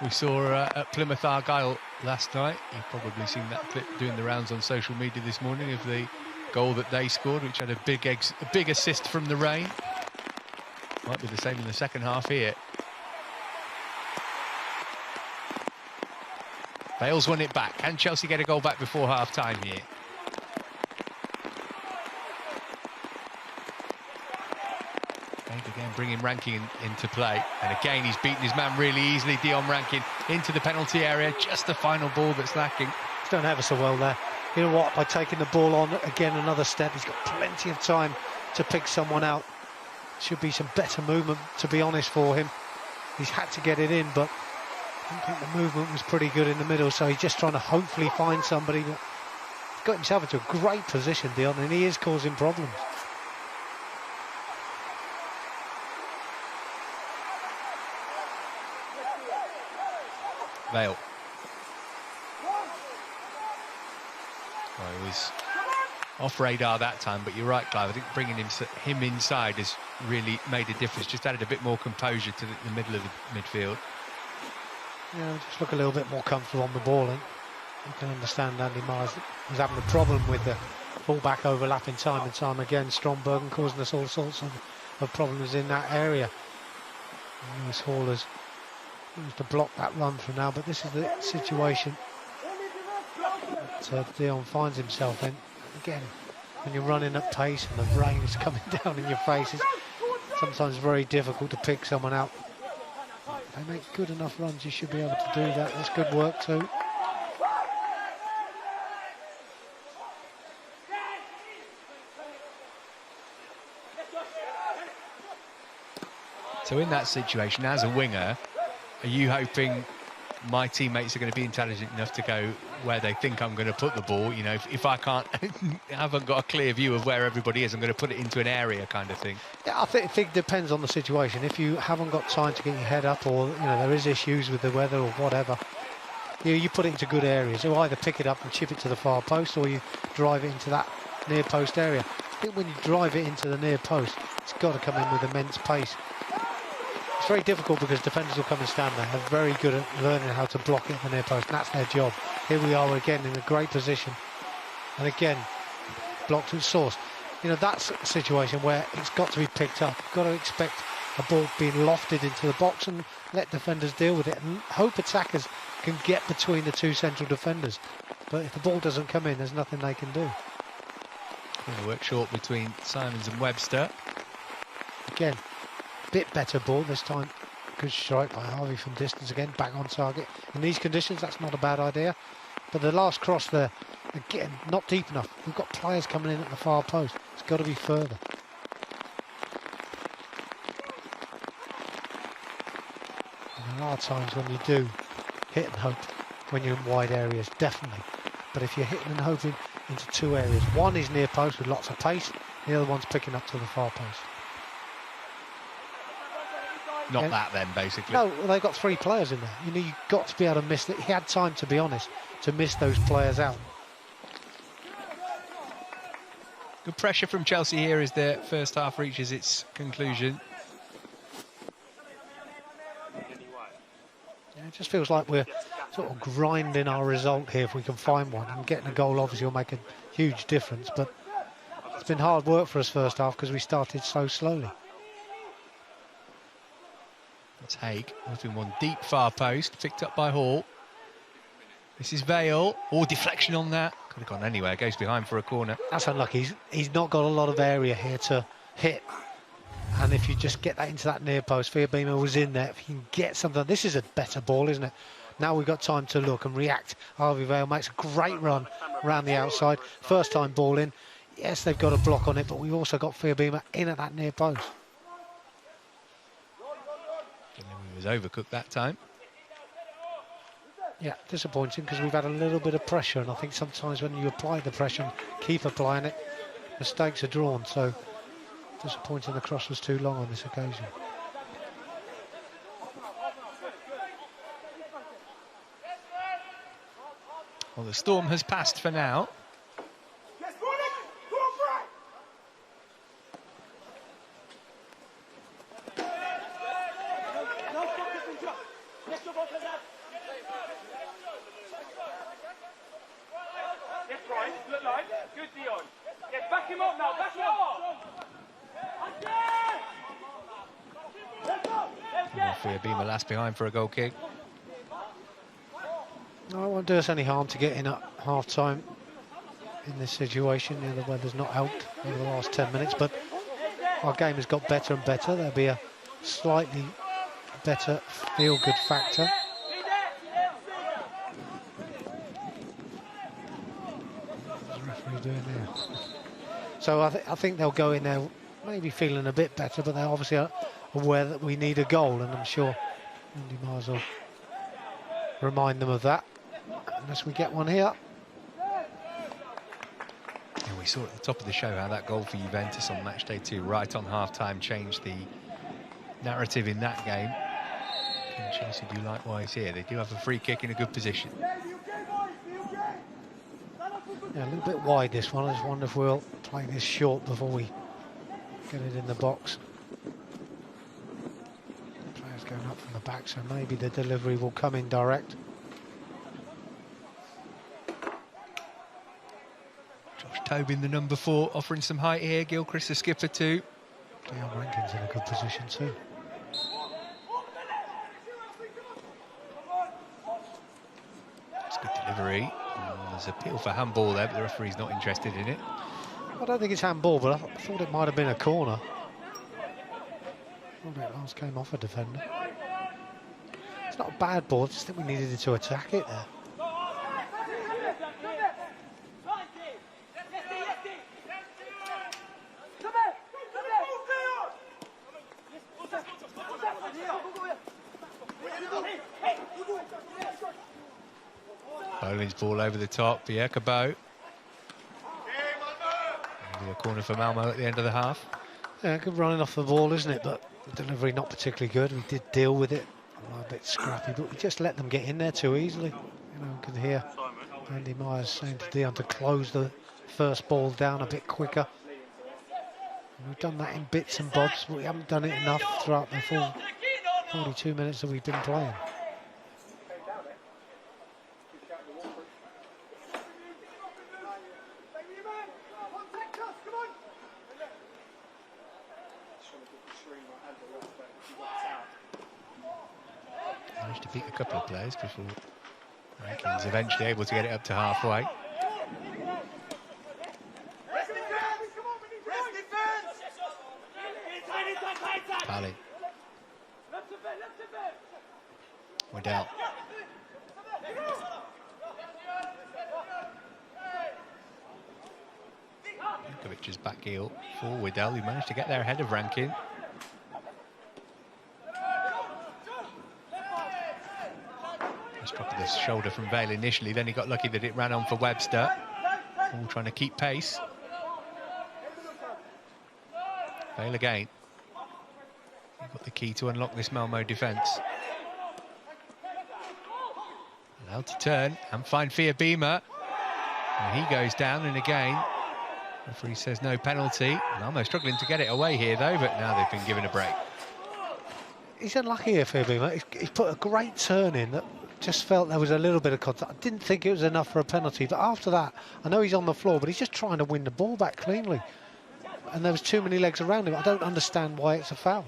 we saw at Plymouth Argyle last night. You've probably seen that clip doing the rounds on social media this morning of the goal that they scored, which had a big assist from the rain. Might be the same in the second half here. Bale's won it back. Can Chelsea get a goal back before half-time here? Again, bringing Rankin into play, and again he's beaten his man really easily. Dion Rankin into the penalty area, just the final ball that's lacking. He's done ever so well there. You know what, by taking the ball on again another step, he's got plenty of time to pick someone out. Should be some better movement, to be honest, for him. He's had to get it in, but I don't think the movement was pretty good in the middle, so he's just trying to hopefully find somebody. But he's got himself into a great position, Dion, and he is causing problems. Vale. Well, he was off radar that time, but you're right, Clive. I think bringing him inside has really made a difference. Just added a bit more composure to the middle of the midfield. Yeah, just look a little bit more comfortable on the ball, and you can understand Andy Myers was having a problem with the full-back overlapping time and time again. Stromberg and causing us all sorts of problems in that area. And Lewis Hall has used to block that run for now, but this is the situation that Dion finds himself in. Again, when you're running at pace and the rain is coming down in your face, it's sometimes very difficult to pick someone out. If they make good enough runs, you should be able to do that. That's good work too. So in that situation, as a winger, are you hoping my teammates are going to be intelligent enough to go where they think I'm going to put the ball? You know, if I can't, haven't got a clear view of where everybody is, I'm going to put it into an area kind of thing. Yeah, I think it depends on the situation. If you haven't got time to get your head up, or there is issues with the weather or whatever, you put it into good areas. You either pick it up and chip it to the far post, or you drive it into that near post area. I think when you drive it into the near post, it's got to come in with immense pace. It's very difficult because defenders will come and stand there. They're very good at learning how to block it at the near post, and that's their job. Here we are again in a great position, and again blocked at source. That's a situation where it's got to be picked up. You've got to expect a ball being lofted into the box and let defenders deal with it, and hope attackers can get between the two central defenders. But if the ball doesn't come in, there's nothing they can do. Going to work short between Simons and Webster. Again, bit better ball this time. Good strike by Harvey from distance again, back on target. In these conditions, that's not a bad idea. But the last cross there, again, not deep enough. We've got players coming in at the far post. It's got to be further. And there are times when you do hit and hope when you're in wide areas, definitely. But if you're hitting and hoping into two areas, one is near post with lots of pace, The other one's picking up to the far post. Not that then, basically. No, well, they've got 3 players in there. You know, you've got to be able to miss it. He had time, to be honest, to miss those players out. Good pressure from Chelsea here as the first half reaches its conclusion. Yeah, it just feels like we're sort of grinding our result here if we can find one. And getting a goal obviously will make a huge difference, but it's been hard work for us first half because we started so slowly. That's Haig, moving one deep far post, picked up by Hall. This is Vale. Oh, deflection on that. Could have gone anywhere, goes behind for a corner. That's unlucky. He's not got a lot of area here to hit. And if you just get that into that near post, Fiobeamer was in there. If you can get something, this is a better ball, isn't it? Now we've got time to look and react. Harvey Vale makes a great run around the outside. First time ball in. Yes, they've got a block on it, but we've also got Fiobeamer in at that near post. He was overcooked that time. Yeah, disappointing because we've had a little bit of pressure, and I think sometimes when you apply the pressure and keep applying it, mistakes are drawn. So disappointing the cross was too long on this occasion. Well, the storm has passed for now. Fiobeamer last behind for a goal kick. No, it won't do us any harm to get in at half-time in this situation. You know, the weather's not helped over the last 10 minutes, but our game has got better and better. There'll be a slightly better feel-good factor. What's the referee doing now? So I think they'll go in there maybe feeling a bit better, but they're obviously aware that we need a goal, and I'm sure Andy Myers will remind them of that, unless we get one here. Yeah, we saw at the top of the show how that goal for Juventus on match day 2, right on half-time, changed the narrative in that game. And Chelsea do likewise here. They do have a free kick in a good position. Yeah, a little bit wide this one. I just wonder if we'll play this short before we get it in the box. Players going up from the back, so maybe the delivery will come in direct. Josh Tobin, the number 4, offering some height here. Gilchrist, the skipper too. Leon Rankin's in a good position too. It's a good delivery. There's a appeal for handball there, but the referee's not interested in it. I don't think it's handball, but I thought it might have been a corner. I thought it last came off a defender. It's not a bad ball, I just think we needed to attack it there. Bolin's ball over the top, Bierkabo. Maybe a corner for Malmö at the end of the half. Yeah, good running off the ball, isn't it? But the delivery not particularly good. We did deal with it. A bit scrappy, but we just let them get in there too easily. You know, we can hear Andy Myers saying to Dion to close the first ball down a bit quicker. And we've done that in bits and bobs, but we haven't done it enough throughout the full 42 minutes that we've been playing. Managed to beat a couple of players before Rankins eventually able to get it up to halfway. Pally. Waddell. Vukovic's back heel for Waddell, who managed to get there ahead of Rankin. Struck the shoulder from Vale initially, then he got lucky that it ran on for Webster. All trying to keep pace. Fail again. You've got the key to unlock this Malmö defence. Allowed to turn and find Fia-Bima. And he goes down, and again, referee says no penalty. Malmö struggling to get it away here, though, but now they've been given a break. He's unlucky here, Fia-Bima. He's put a great turn in that just felt there was a little bit of contact. I didn't think it was enough for a penalty, but after that, I know he's on the floor, but he's just trying to win the ball back cleanly. And there was too many legs around him. I don't understand why it's a foul.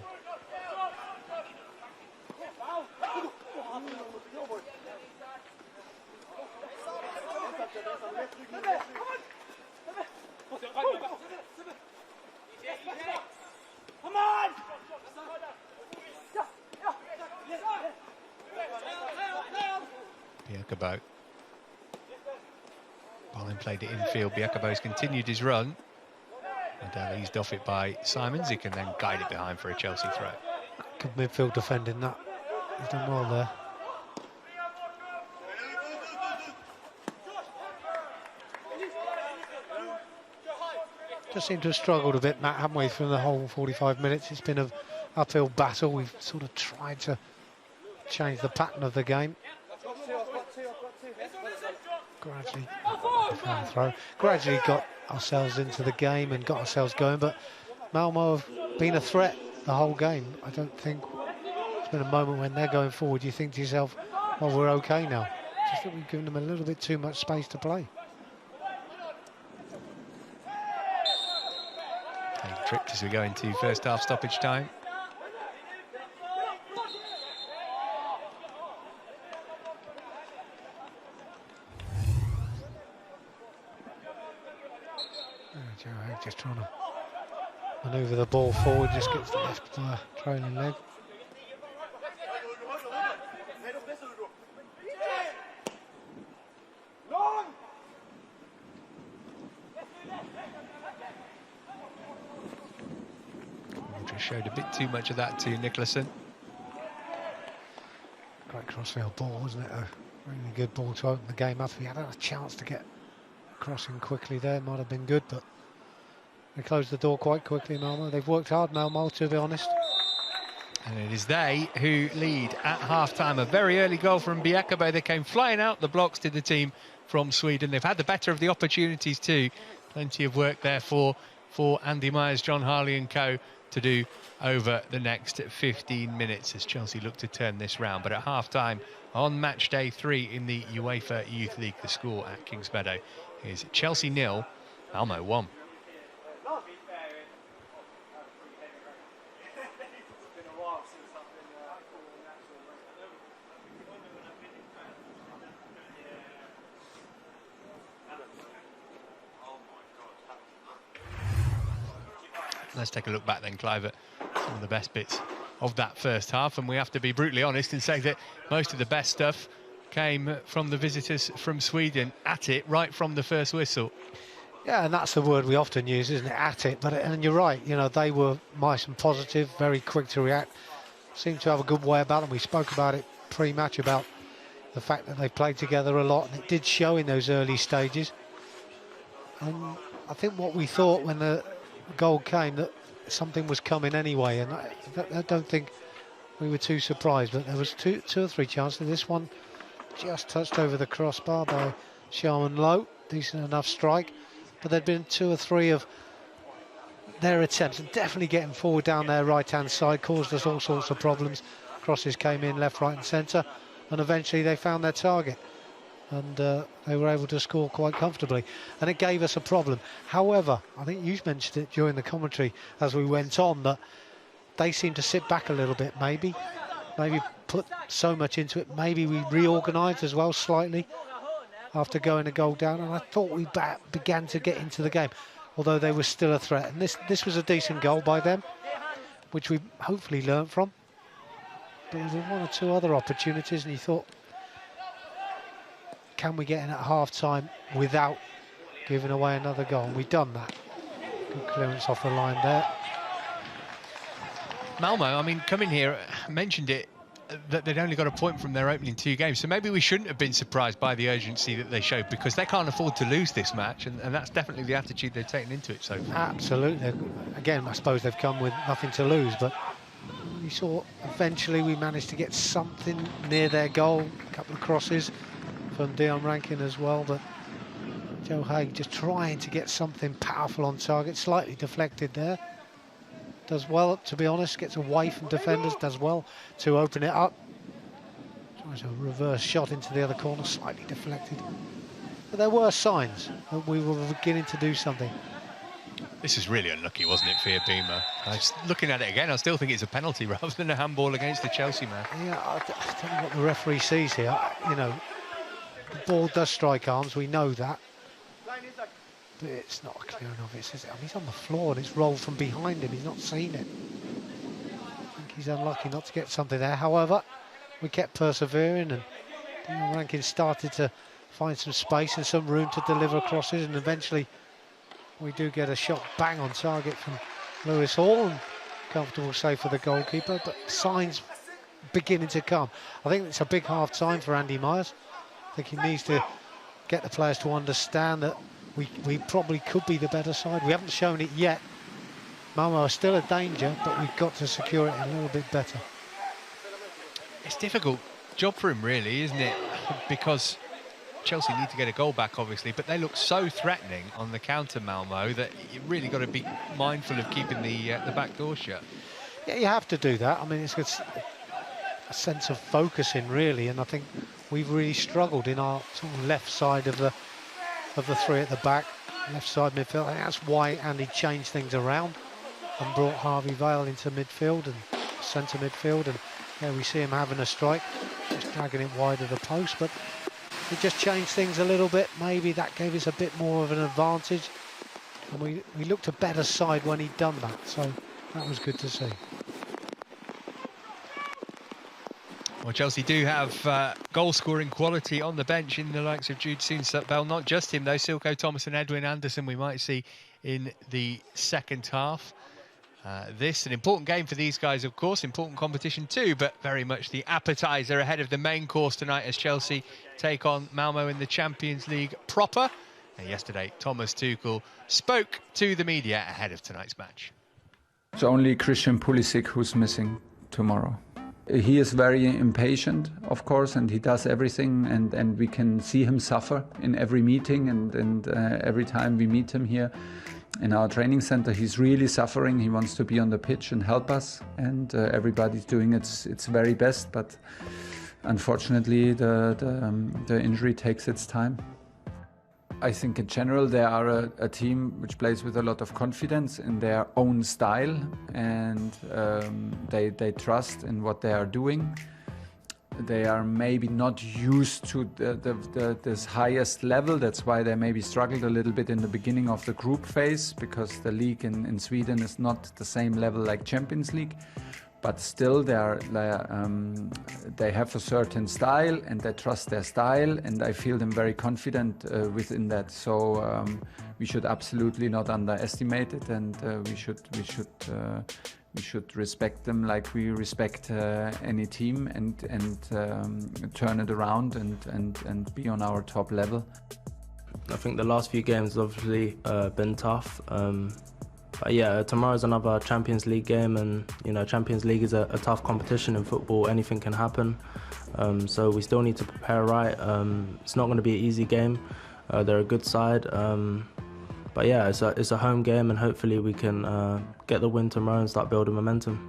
Biakabo. Bolin played it infield. Biakabo's continued his run. And eased off it by Simons. He can then guide it behind for a Chelsea throw. Good midfield defending that. He's done well there. Just seem to have struggled a bit, Matt, haven't we, from the whole 45 minutes. It's been an uphill battle. We've sort of tried to change the pattern of the game. Gradually got ourselves into the game and got ourselves going, but Malmö have been a threat the whole game. I don't think there's been a moment when they're going forward you think to yourself, well, we're okay now. Just think we've given them a little bit too much space to play. Tripped as we go into first half stoppage time. Just trying to manoeuvre the ball forward, just gets left by a trailing leg. Just showed a bit too much of that to Nicholson. Great crossfield ball, wasn't it? A really good ball to open the game up. If he had a chance to get crossing quickly there, might have been good, but they closed the door quite quickly, Malmö. They've worked hard, Malmö, to be honest. And it is they who lead at half-time. A very early goal from Biakabo. They came flying out the blocks to the team from Sweden. They've had the better of the opportunities too. Plenty of work there for Andy Myers, John Harley and co to do over the next 15 minutes as Chelsea look to turn this round. But at half-time on match day 3 in the UEFA Youth League, the score at Kingsmeadow is Chelsea 0, Malmö 1. Let's take a look back then, Clive, at some of the best bits of that first half. And we have to be brutally honest and say that most of the best stuff came from the visitors from Sweden, at it right from the first whistle. Yeah, and that's the word we often use, isn't it? At it. But and you're right, you know, they were nice and positive, very quick to react. Seemed to have a good way about them. We spoke about it pre-match about the fact that they played together a lot, and it did show in those early stages. And I think what we thought when the goal came, that something was coming anyway, and I don't think we were too surprised. But there was two or three chances. This one just touched over the crossbar by Sharman Lowe, decent enough strike. But there'd been 2 or 3 of their attempts, and definitely getting forward down their right-hand side caused us all sorts of problems. Crosses came in left, right and centre, and eventually they found their target, and they were able to score quite comfortably, and it gave us a problem. However, I think you mentioned it during the commentary as we went on, that they seemed to sit back a little bit, maybe put so much into it. Maybe we reorganised as well slightly after going a goal down, and I thought we began to get into the game, although they were still a threat. And this was a decent goal by them, which we hopefully learnt from. But there were 1 or 2 other opportunities, and you thought, can we get in at half-time without giving away another goal? And we've done that. Good clearance off the line there. Malmö, I mean, coming here, mentioned it that they'd only got a point from their opening 2 games. So maybe we shouldn't have been surprised by the urgency that they showed, because they can't afford to lose this match, and that's definitely the attitude they've taken into it so far. Absolutely. Again, I suppose they've come with nothing to lose, but we saw eventually we managed to get something near their goal, a couple of crosses from Gianfranco as well, but Joe Haig just trying to get something powerful on target, slightly deflected there. Does well, to be honest, gets away from defenders, does well to open it up. Tries a reverse shot into the other corner, slightly deflected. But there were signs that we were beginning to do something. This is really unlucky, wasn't it, for Beamer? Looking at it again, I still think it's a penalty rather than a handball against the Chelsea man. Yeah, I don't know what the referee sees here. You know, the ball does strike arms, we know that. But it's not clear enough, is it? I mean, he's on the floor and it's rolled from behind him. He's not seen it. I think he's unlucky not to get something there. However, we kept persevering, and Rankin started to find some space and some room to deliver crosses, and eventually we do get a shot bang on target from Lewis Hall, and comfortable save for the goalkeeper, but signs beginning to come. I think it's a big half time for Andy Myers. I think he needs to get the players to understand that we probably could be the better side. We haven't shown it yet. Malmö are still a danger, but we've got to secure it a little bit better. It's a difficult job for him, really, isn't it? Because Chelsea need to get a goal back, obviously, but they look so threatening on the counter, Malmö, that you've really got to be mindful of keeping the back door shut. Yeah, you have to do that. I mean, it's a sense of focusing, really, and I think we've really struggled in our sort of left side of the 3 at the back, left side midfield. I think that's why Andy changed things around and brought Harvey Vale into midfield and centre midfield, and yeah, we see him having a strike, just dragging it wide of the post, but we just changed things a little bit. Maybe that gave us a bit more of an advantage, and we looked a better side when he'd done that, so that was good to see. Well, Chelsea do have goal-scoring quality on the bench in the likes of Jude Soon-Sut-Bell. Not just him, though. Silko Thomas and Edwin Anderson we might see in the second half. This, an important game for these guys, of course. Important competition too, but very much the appetizer ahead of the main course tonight as Chelsea take on Malmö in the Champions League proper. And yesterday, Thomas Tuchel spoke to the media ahead of tonight's match. It's only Christian Pulisic who's missing tomorrow. He is very impatient, of course, and he does everything, and we can see him suffer in every meeting and every time we meet him here in our training center. He's really suffering. He wants to be on the pitch and help us, and everybody's doing its very best, but unfortunately the injury takes its time. I think in general they are a team which plays with a lot of confidence in their own style, and they trust in what they are doing. They are maybe not used to this highest level. That's why they maybe struggled a little bit in the beginning of the group phase, because the league in Sweden is not the same level like Champions League. But still, they have a certain style, and they trust their style, and I feel them very confident within that. So we should absolutely not underestimate it, and we should respect them like we respect any team, and turn it around and be on our top level. I think the last few games have obviously been tough. But yeah, tomorrow's another Champions League game, and you know, Champions League is a tough competition in football. Anything can happen, so we still need to prepare right. It's not going to be an easy game. They're a good side, but yeah, it's a home game, and hopefully we can get the win tomorrow and start building momentum.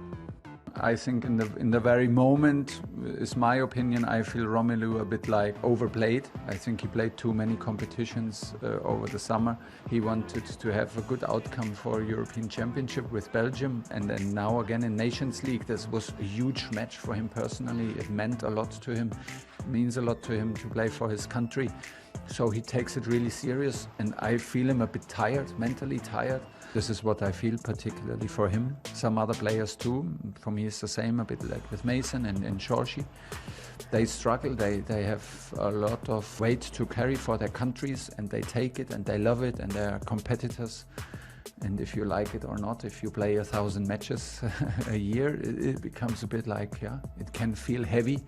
I think in the very moment, is my opinion, I feel Romelu a bit like overplayed. I think he played too many competitions over the summer. He wanted to have a good outcome for European Championship with Belgium, and then now again in Nations League. This was a huge match for him personally. It meant a lot to him. It means a lot to him to play for his country. So he takes it really serious, and I feel him a bit tired, mentally tired. This is what I feel particularly for him. Some other players too. For me it's the same, a bit like with Mason and Shorshi. They struggle, they have a lot of weight to carry for their countries, and they take it and they love it, and they're competitors. And if you like it or not, if you play 1,000 matches a year, it becomes a bit like, yeah, it can feel heavy.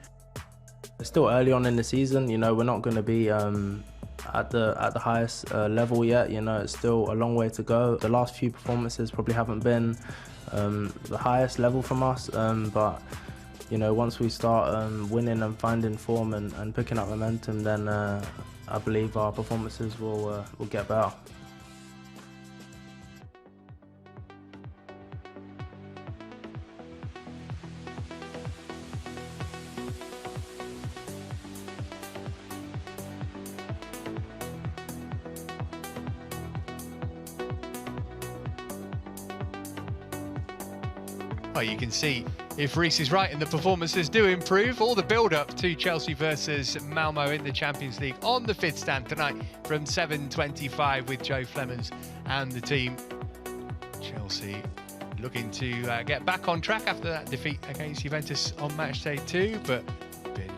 It's still early on in the season, you know, we're not going to be at the highest level yet, you know, it's still a long way to go. The last few performances probably haven't been the highest level from us, but you know, once we start winning and finding form and picking up momentum, then I believe our performances will get better. Well, you can see if Reece is right and the performances do improve, all the build-up to Chelsea versus Malmö in the Champions League on the fifth stand tonight from 7:25 with Joe Flemons and the team. Chelsea looking to get back on track after that defeat against Juventus on match day 2, but been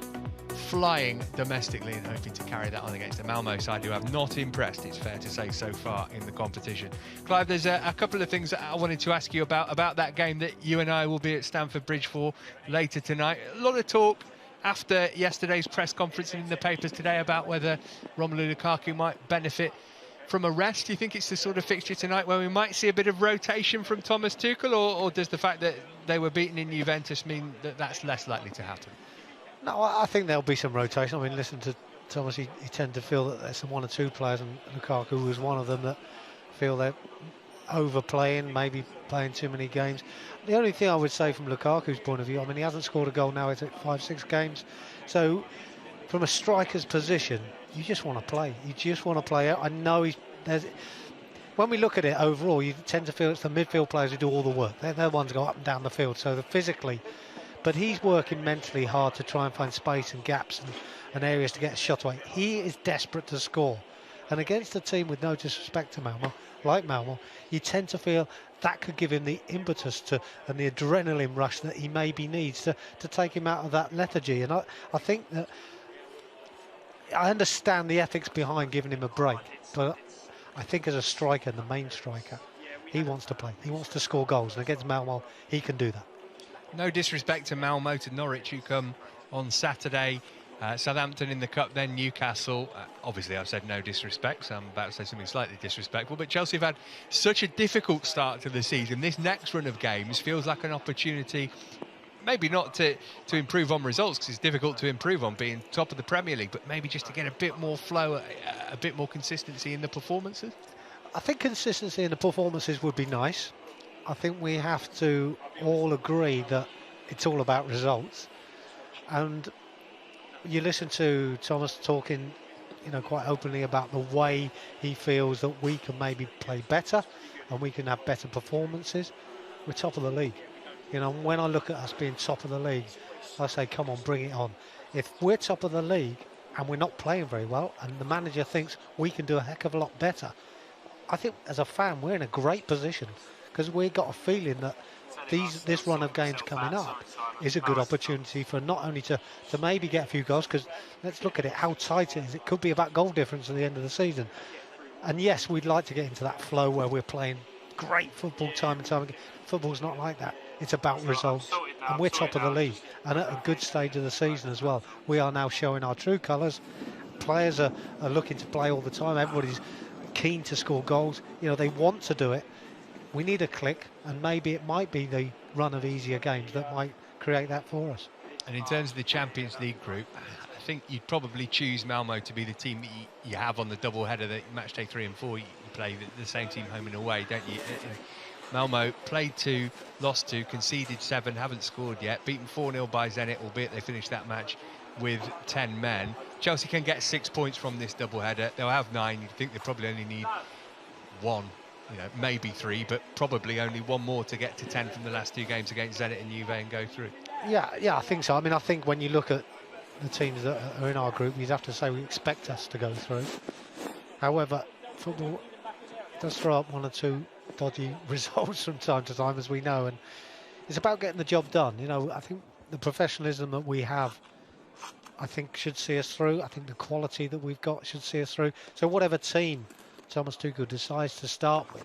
flying domestically and hoping to carry that on against the Malmö side, who have not impressed, it's fair to say, so far in the competition. Clive, there's a couple of things that I wanted to ask you about that game that you and I will be at Stamford Bridge for later tonight. A lot of talk after yesterday's press conference and in the papers today about whether Romelu Lukaku might benefit from a rest. Do you think it's the sort of fixture tonight where we might see a bit of rotation from Thomas Tuchel, or does the fact that they were beaten in Juventus mean that that's less likely to happen? No, I think there'll be some rotation. I mean, listen to Thomas, he tend to feel that there's some 1 or 2 players, and Lukaku was one of them, that feel they're overplaying, maybe playing too many games. The only thing I would say from Lukaku's point of view, I mean, he hasn't scored a goal now, is it 5-6 games? So from a striker's position, you just want to play. You just want to play out. I know when we look at it overall, you tend to feel it's the midfield players who do all the work. They're the ones who go up and down the field, so physically. But he's working mentally hard to try and find space and gaps and areas to get a shot away. He is desperate to score. And against a team with no disrespect to Malmö, like Malmö, you tend to feel that could give him the impetus and the adrenaline rush that he maybe needs to take him out of that lethargy. And I think that I understand the ethics behind giving him a break, but I think as a striker, the main striker, he wants to play. He wants to score goals. And against Malmö, he can do that. No disrespect to Malmö, to Norwich, who come on Saturday. Southampton in the Cup, then Newcastle. Obviously, I've said no disrespect, so I'm about to say something slightly disrespectful. But Chelsea have had such a difficult start to the season. This next run of games feels like an opportunity, maybe not to improve on results, because it's difficult to improve on being top of the Premier League, but maybe just to get a bit more flow, a bit more consistency in the performances. I think consistency in the performances would be nice. I think we have to all agree that it's all about results. And you listen to Thomas talking, you know, quite openly about the way he feels that we can maybe play better and we can have better performances. We're top of the league. You know, when I look at us being top of the league, I say, come on, bring it on. If we're top of the league and we're not playing very well and the manager thinks we can do a heck of a lot better, I think as a fan we're in a great position, because we've got a feeling that this run of games coming up is a good opportunity for not only to maybe get a few goals, because let's look at it, how tight it is. It could be about goal difference at the end of the season. And yes, we'd like to get into that flow where we're playing great football time and time again. Football's not like that. It's about results. And we're top of the league. And at a good stage of the season as well. We are now showing our true colours. Players are looking to play all the time. Everybody's keen to score goals. You know, they want to do it. We need a click, and maybe it might be the run of easier games that might create that for us. And in terms of the Champions League group, I think you'd probably choose Malmö to be the team that you have on the double header, that match day 3 and 4 you play the same team home and away, don't you? Malmö played 2, lost 2, conceded 7, haven't scored yet, beaten 4-0 by Zenit, albeit they finished that match with 10 men. Chelsea can get 6 points from this double header. They'll have 9. You'd think they probably only need 1. You know, maybe 3, but probably only 1 more to get to 10 from the last 2 games against Zenit and Juve and go through. Yeah, I think so. I mean, I think when you look at the teams that are in our group, you'd have to say we expect us to go through. However, football does throw up 1 or 2 dodgy results from time to time, as we know, and it's about getting the job done. You know, I think the professionalism that we have, I think, should see us through. I think the quality that we've got should see us through. So whatever team Thomas Tuchel decides to start with,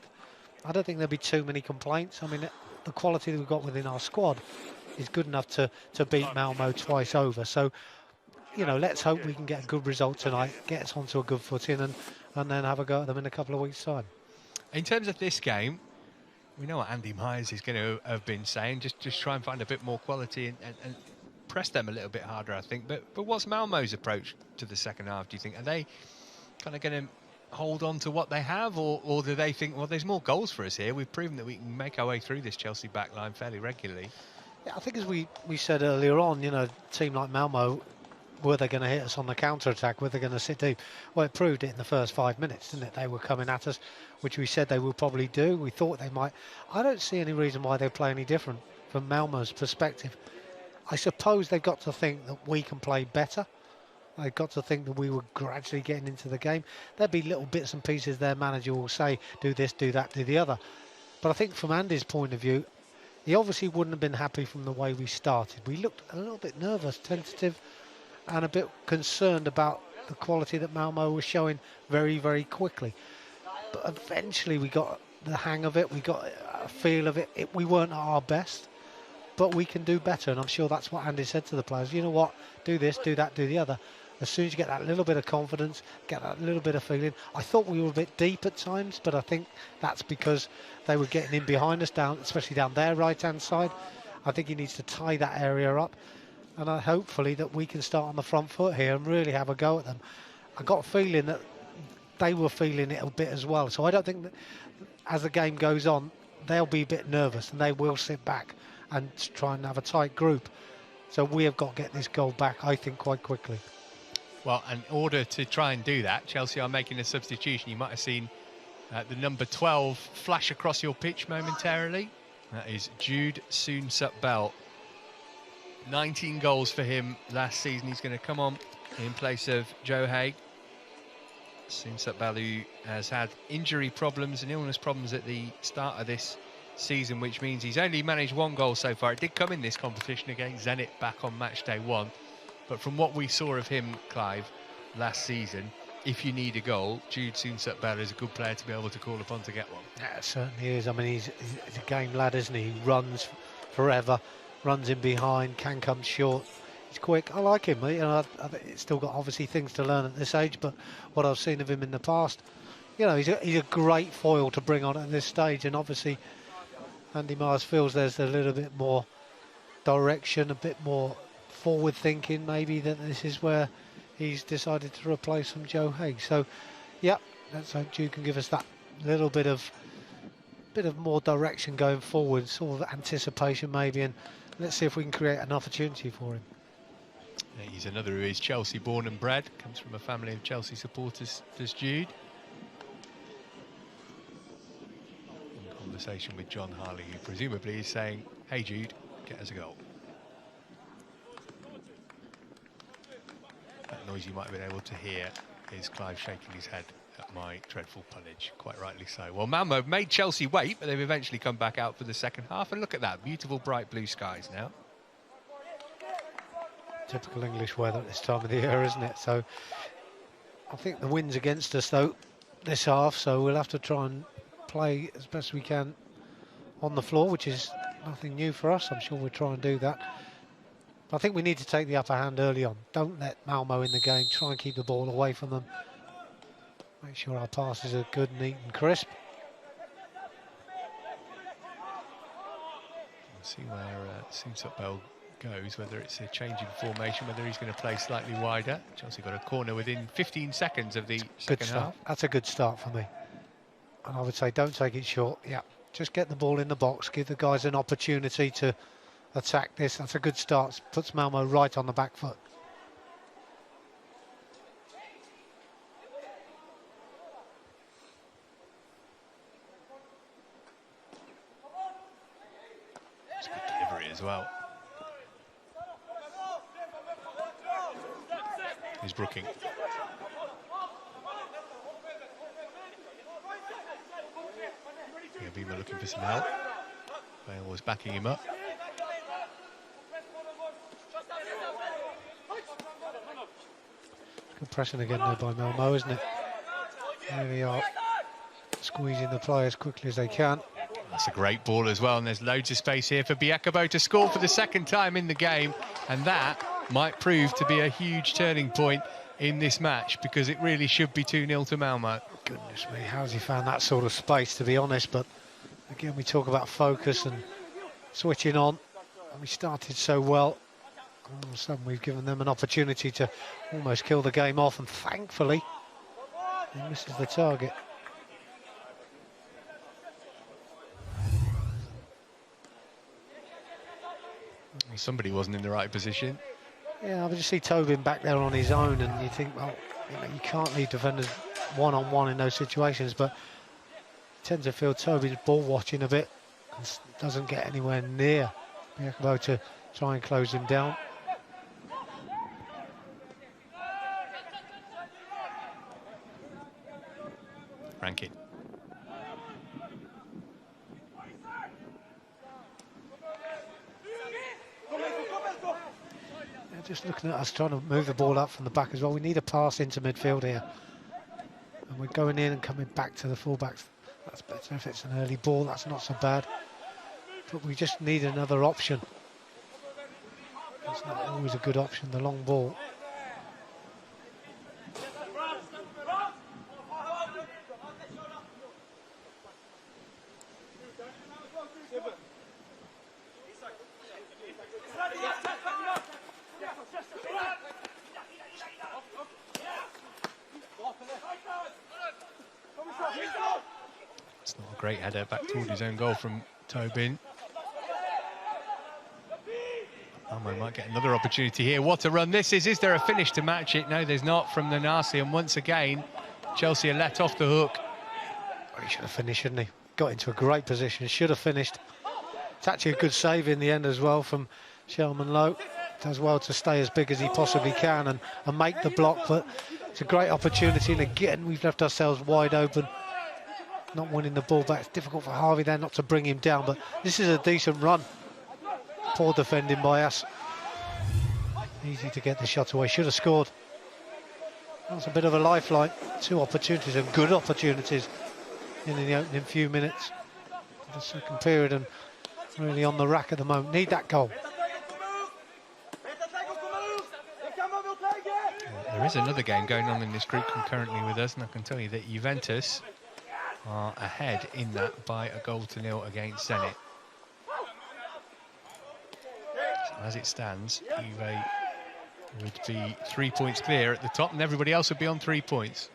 I don't think there'll be too many complaints. I mean, the quality that we've got within our squad is good enough to beat Malmö twice over. So, you know, let's hope we can get a good result tonight, get us onto a good footing, and then have a go at them in a couple of weeks' time. In terms of this game, we know what Andy Myers is going to have been saying. Just try and find a bit more quality and press them a little bit harder, I think. But what's Malmö's approach to the second half, do you think? Are they kind of going to hold on to what they have, or do they think, well, there's more goals for us here? We've proven that we can make our way through this Chelsea backline fairly regularly. Yeah, I think as we said earlier on, you know, a team like Malmö, were they going to hit us on the counter-attack? Were they going to sit deep? Well, it proved it in the first 5 minutes, didn't it? They were coming at us, which we said they would probably do. We thought they might. I don't see any reason why they play any different from Malmö's perspective. I suppose they've got to think that we can play better. They've got to think that we were gradually getting into the game. There'll be little bits and pieces their manager will say, do this, do that, do the other. But I think from Andy's point of view, he obviously wouldn't have been happy from the way we started. We looked a little bit nervous, tentative, and a bit concerned about the quality that Malmö was showing very, very quickly. But eventually we got the hang of it, we got a feel of it. We weren't at our best, but we can do better, and I'm sure that's what Andy said to the players. You know what, do this, do that, do the other. As soon as you get that little bit of confidence, get that little bit of feeling. I thought we were a bit deep at times, but I think that's because they were getting in behind us, down, especially down their right-hand side. I think he needs to tie that area up, and hopefully that we can start on the front foot here and really have a go at them. I got a feeling that they were feeling it a bit as well. So I don't think that as the game goes on, they'll be a bit nervous and they will sit back and try and have a tight group. So we have got to get this goal back, I think, quite quickly. Well, in order to try and do that, Chelsea are making a substitution. You might have seen the number 12 flash across your pitch momentarily. That is Jude Soon-Sup-Bell. 19 goals for him last season. He's going to come on in place of Joe Haig. Soon-Sup-Bell, who has had injury problems and illness problems at the start of this season, which means he's only managed 1 goal so far. It did come in this competition against Zenit back on match day 1. But from what we saw of him, Clive, last season, if you need a goal, Jude Soon-Sup-Bell is a good player to be able to call upon to get one. Yeah, it certainly is. I mean, he's a game lad, isn't he? He runs forever, runs in behind, can come short. He's quick. I like him. You know, I've still got obviously things to learn at this age, but what I've seen of him in the past, you know, he's a great foil to bring on at this stage. And obviously, Andy Myers feels there's a little bit more direction, a bit more forward thinking, maybe, that this is where he's decided to replace from Joe Haig. So, yeah, let's hope Jude can give us that little bit of more direction going forward, sort of anticipation maybe, and let's see if we can create an opportunity for him. Yeah, he's another who is Chelsea born and bred, comes from a family of Chelsea supporters, does Jude. In conversation with John Harley, who presumably is saying, hey Jude, get us a goal. That noise you might have been able to hear is Clive shaking his head at my dreadful punnage, quite rightly so. Well, Malmö have made Chelsea wait, but they've eventually come back out for the second half, and look at that, beautiful bright blue skies now. Typical English weather at this time of the year, isn't it? So I think the wind's against us though this half, so we'll have to try and play as best we can on the floor, which is nothing new for us. I'm sure we'll try and do that. I think we need to take the upper hand early on. Don't let Malmö in the game. Try and keep the ball away from them. Make sure our passes are good, neat and crisp. We'll see where Soon-Sup-Bell goes, whether it's a change in formation, whether he's going to play slightly wider. Chelsea got a corner within 15 seconds of the second half. That's a good start for me. And I would say don't take it short. Yeah, just get the ball in the box. Give the guys an opportunity to attack this. That's a good start. Puts Malmö right on the back foot. It's good delivery as well. Here's Brooking. Beamer looking for some help. Bale was backing him up. Good pressing again there by Malmö, isn't it? There we are. squeezing the play as quickly as they can. That's a great ball as well, and there's loads of space here for Biakabo to score for the second time in the game, and that might prove to be a huge turning point in this match, because it really should be 2-0 to Malmö. Goodness me, how's he found that sort of space, to be honest? But again, we talk about focus and switching on, and we started so well. All of a sudden we've given them an opportunity to almost kill the game off, and thankfully he misses the target. Somebody wasn't in the right position. Yeah, I just see Tobin back there on his own, and you think, well, you can't leave defenders one-on-one in those situations, but you tend to feel Tobin's ball watching a bit and doesn't get anywhere near Biakabo to try and close him down. Rankin. Just looking at us trying to move the ball up from the back as well. We need a pass into midfield here. And we're going in and coming back to the fullbacks. That's better if it's an early ball, that's not so bad. But we just need another option. It's not always a good option, the long ball. It's not a great header back toward his own goal from Tobin. Malmö might get another opportunity here. What a run this is. Is there a finish to match it? No, there's not from the Nasi, and once again Chelsea are let off the hook. Well, he should have finished, shouldn't he? Got into a great position, should have finished. It's actually a good save in the end as well from Shelman Lowe. Does well to stay as big as he possibly can and make the block, but it's a great opportunity, and again we've left ourselves wide open. Not winning the ball back. It's difficult for Harvey there not to bring him down, but this is a decent run. Poor defending by us. Easy to get the shot away. Should have scored. That's a bit of a lifeline. 2 opportunities, and good opportunities in the opening few minutes of the second period, and really on the rack at the moment. Need that goal. There is another game going on in this group concurrently with us, and I can tell you that Juventus are ahead in that by a 0-0 against Zenit. So as it stands, Juve would be 3 points clear at the top, and everybody else would be on 3 points.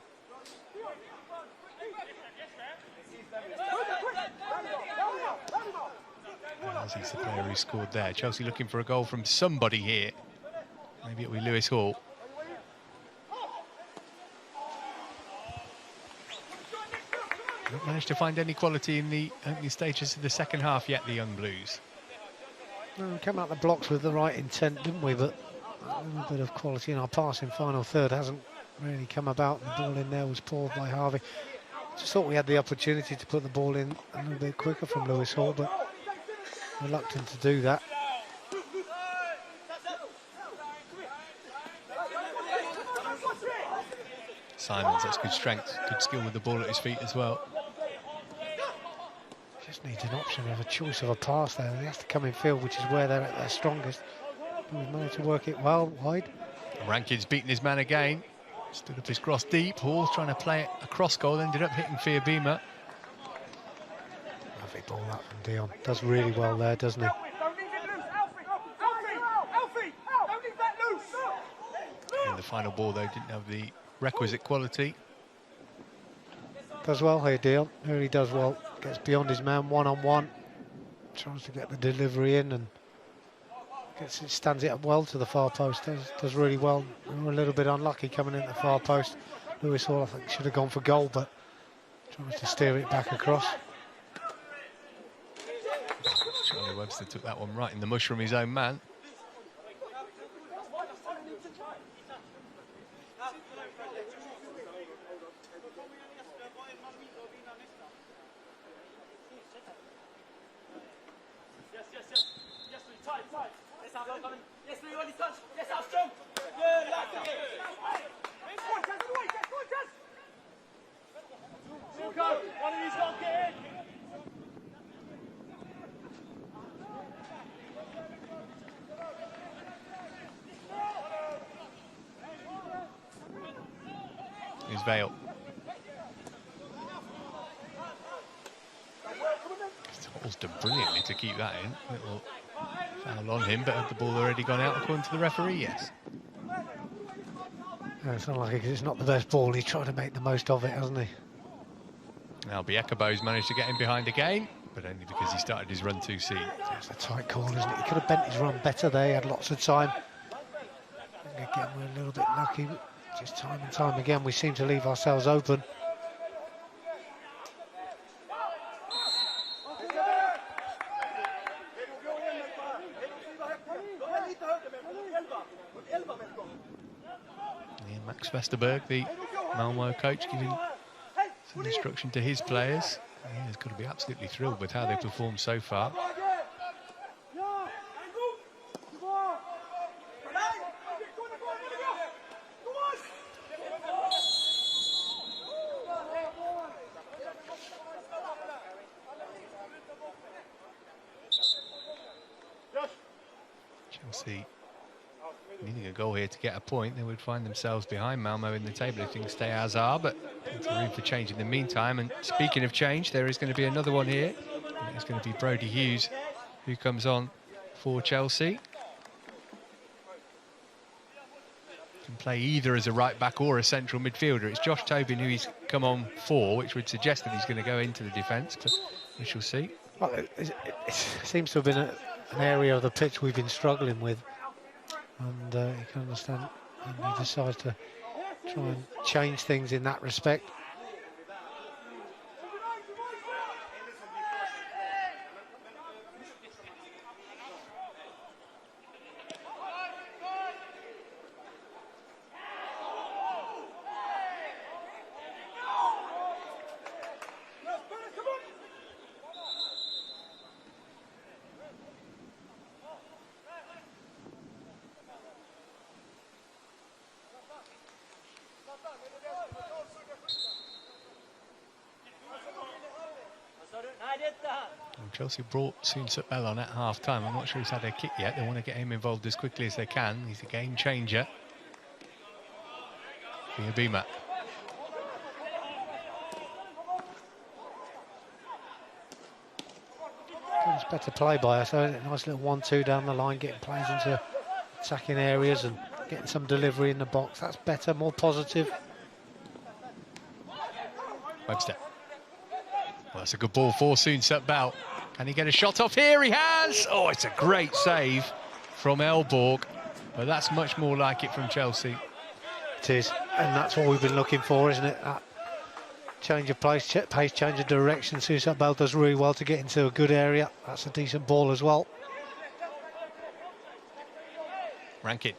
He's the player who scored there. Chelsea looking for a goal from somebody here. Maybe it'll be Lewis Hall. Not managed to find any quality in the opening stages of the second half yet, the young Blues. Well, we came out the blocks with the right intent, didn't we? But a little bit of quality in our passing final third hasn't really come about. The ball in there was pulled by Harvey. Just thought we had the opportunity to put the ball in a little bit quicker from Lewis Hall, but reluctant to do that. Simons, that's good strength, good skill with the ball at his feet as well. Just needs an option of a choice of a pass there. He has to come in field, which is where they're at their strongest. But we've managed to work it well wide. Rankin's beaten his man again. Stood up his cross deep. Hall's trying to play it across goal, ended up hitting Fiabima. Lovely ball up from Dion. Does really well there, doesn't he? And the final ball, though, didn't have the requisite quality. Does well here, Dion. Really does well. Gets beyond his man, one-on-one. Tries to get the delivery in and gets it, stands it up well to the far post. Does really well. We were a little bit unlucky coming in at the far post. Lewis Hall, I think, should have gone for goal, but tries to steer it back across. Charlie Webster took that one right in the mush from his own man. James Vale. Todd's done brilliantly to keep that in. Little foul on him, but had the ball already gone out according to the referee? Yes. Yeah, it's not like it's not the best ball. He's trying to make the most of it, hasn't he? Now Biekabo's managed to get him behind again, but only because he started his run too soon. It's a tight call, isn't it? He could have bent his run better there. He had lots of time. Again, we're a little bit lucky. Just time and time again, we seem to leave ourselves open. Max Vesterberg, the Malmö coach, giving some instruction to his players. He's got to be absolutely thrilled with how they've performed so far. Chelsea needing a goal here to get a point. They would find themselves behind Malmö in the table if things stay as are, but plenty of room for change in the meantime. And speaking of change, there is going to be another one here. And it's going to be Brody Hughes who comes on for Chelsea. Can play either as a right back or a central midfielder. It's Josh Tobin who he's come on for, which would suggest that he's going to go into the defence, but we shall see. Well, it seems to have been an area of the pitch we've been struggling with. And you can understand, and he decides to try and change things in that respect. Chelsea brought Soon-Suk Bell on at half-time. I'm not sure he's had a kick yet. They want to get him involved as quickly as they can. He's a game changer. Bima. It's better play by us. So nice little 1-2 down the line, getting players into attacking areas and getting some delivery in the box. That's better, more positive. Webster. Well, that's a good ball for Soon-Suk Bell. Can he get a shot off here? He has! Oh, it's a great save from Elborg, but that's much more like it from Chelsea. It is, and that's what we've been looking for, isn't it? That change of pace, change of direction. Soon-Suk Bell does really well to get into a good area. That's a decent ball as well. Rankin.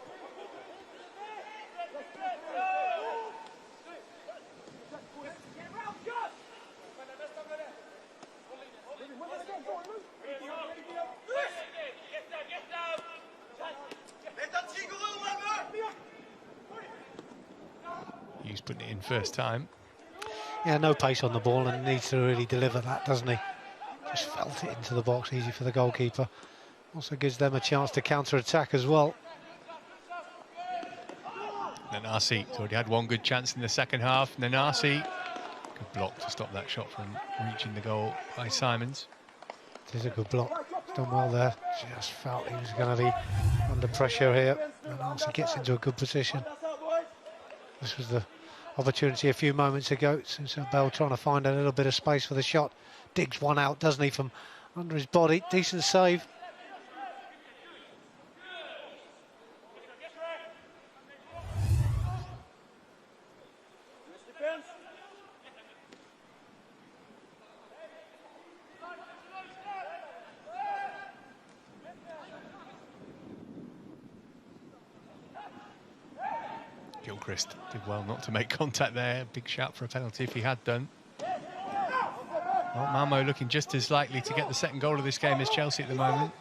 He's putting it in first time. Yeah, no pace on the ball and needs to really deliver that, doesn't he? Just felt it into the box, easy for the goalkeeper. Also gives them a chance to counter-attack as well. Nanasi, he's already had one good chance in the second half. Nanasi, good block to stop that shot from reaching the goal by Simons. It is a good block, he's done well there. Just felt he was going to be under pressure here. Nanasi gets into a good position. This was the opportunity a few moments ago. Soon-Suk Bell trying to find a little bit of space for the shot. Digs one out, doesn't he, from under his body. Decent save. Gilchrist did well not to make contact there. Big shout for a penalty if he had done. Well, Malmö looking just as likely to get the second goal of this game as Chelsea at the moment.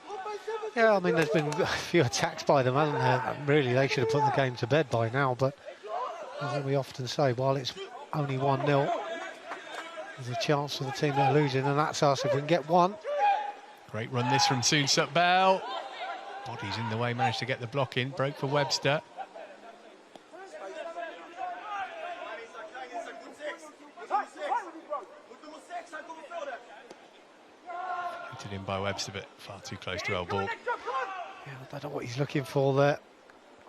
Yeah, I mean, there's been a few attacks by them, hasn't there? Really, they should have put the game to bed by now, but as we often say, while it's only 1-0, there's a chance for the team that are losing, and that's us if we can get one. Great run this from Soon-Suk Bell. Body's in the way, managed to get the block in, broke for Webster. Put it in by Webster, but far too close to our ball. Yeah, I don't know what he's looking for there.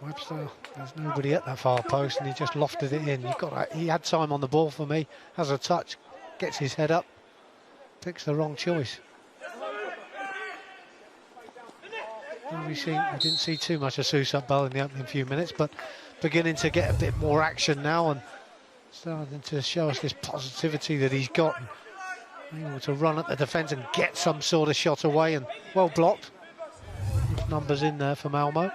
Webster, there's nobody at that far post, and he just lofted it in. He had time on the ball for me, has a touch, gets his head up, picks the wrong choice. We didn't see too much of Sousa Bell in the opening few minutes, but beginning to get a bit more action now and starting to show us this positivity that he's got. And able to run at the defence and get some sort of shot away, and well blocked. Numbers in there for Malmö.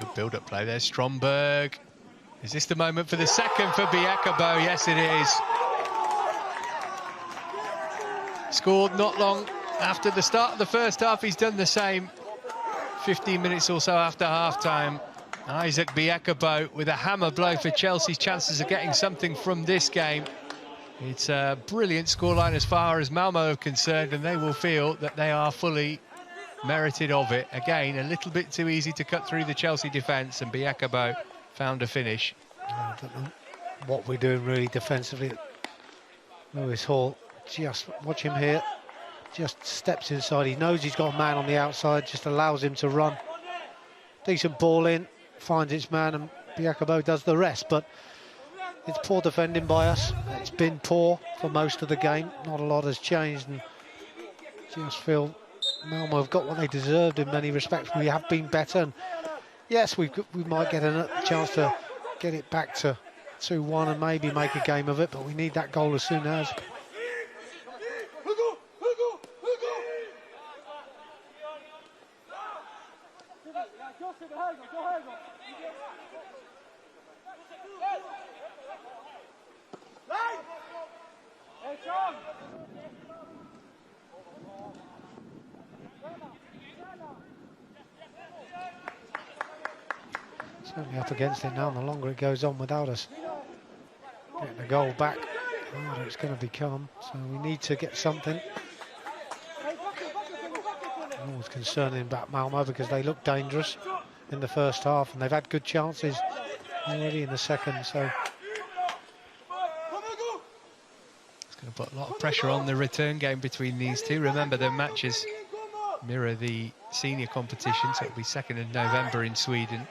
Good build-up play there, Stromberg. Is this the moment for the second for Biakabo? Yes, it is. Scored not long after the start of the first half. He's done the same 15 minutes or so after half-time. Isaac Biakabo with a hammer blow for Chelsea's chances of getting something from this game. It's a brilliant scoreline as far as Malmö are concerned, and they will feel that they are fully merited of it. Again, a little bit too easy to cut through the Chelsea defence, and Biakabo found a finish. I don't know what we're doing really defensively. Lewis Hall, just watch him here, just steps inside. He knows he's got a man on the outside, just allows him to run. Decent ball in, finds its man, and Biakabo does the rest. But it's poor defending by us. It's been poor for most of the game. Not a lot has changed, and just feel Malmö have got what they deserved in many respects. We have been better, and yes, we might get a chance to get it back to 2-1 and maybe make a game of it, but we need that goal as soon as. Certainly up against it now, and the longer it goes on without us getting the goal back, the harder it's going to become. So we need to get something. Always concerning about Malmö because they look dangerous in the first half, and they've had good chances already in the second. So it's going to put a lot of pressure on the return game between these two. Remember, the matches mirror the senior competition, so it'll be 2nd of November in Sweden.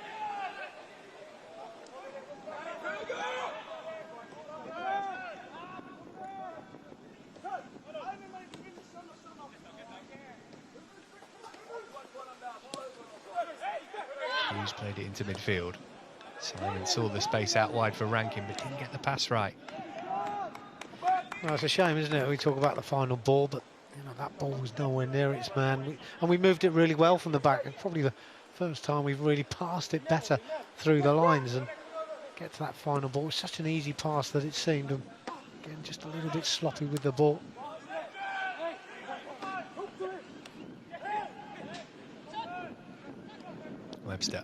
Played it into midfield. Simon saw the space out wide for Rankin, but didn't get the pass right. Well, it's a shame, isn't it? We talk about the final ball, but you know that ball was nowhere near its man. And we moved it really well from the back. It's probably the first time we've really passed it better through the lines and get to that final ball. It's such an easy pass that it seemed. And again, just a little bit sloppy with the ball. Webster.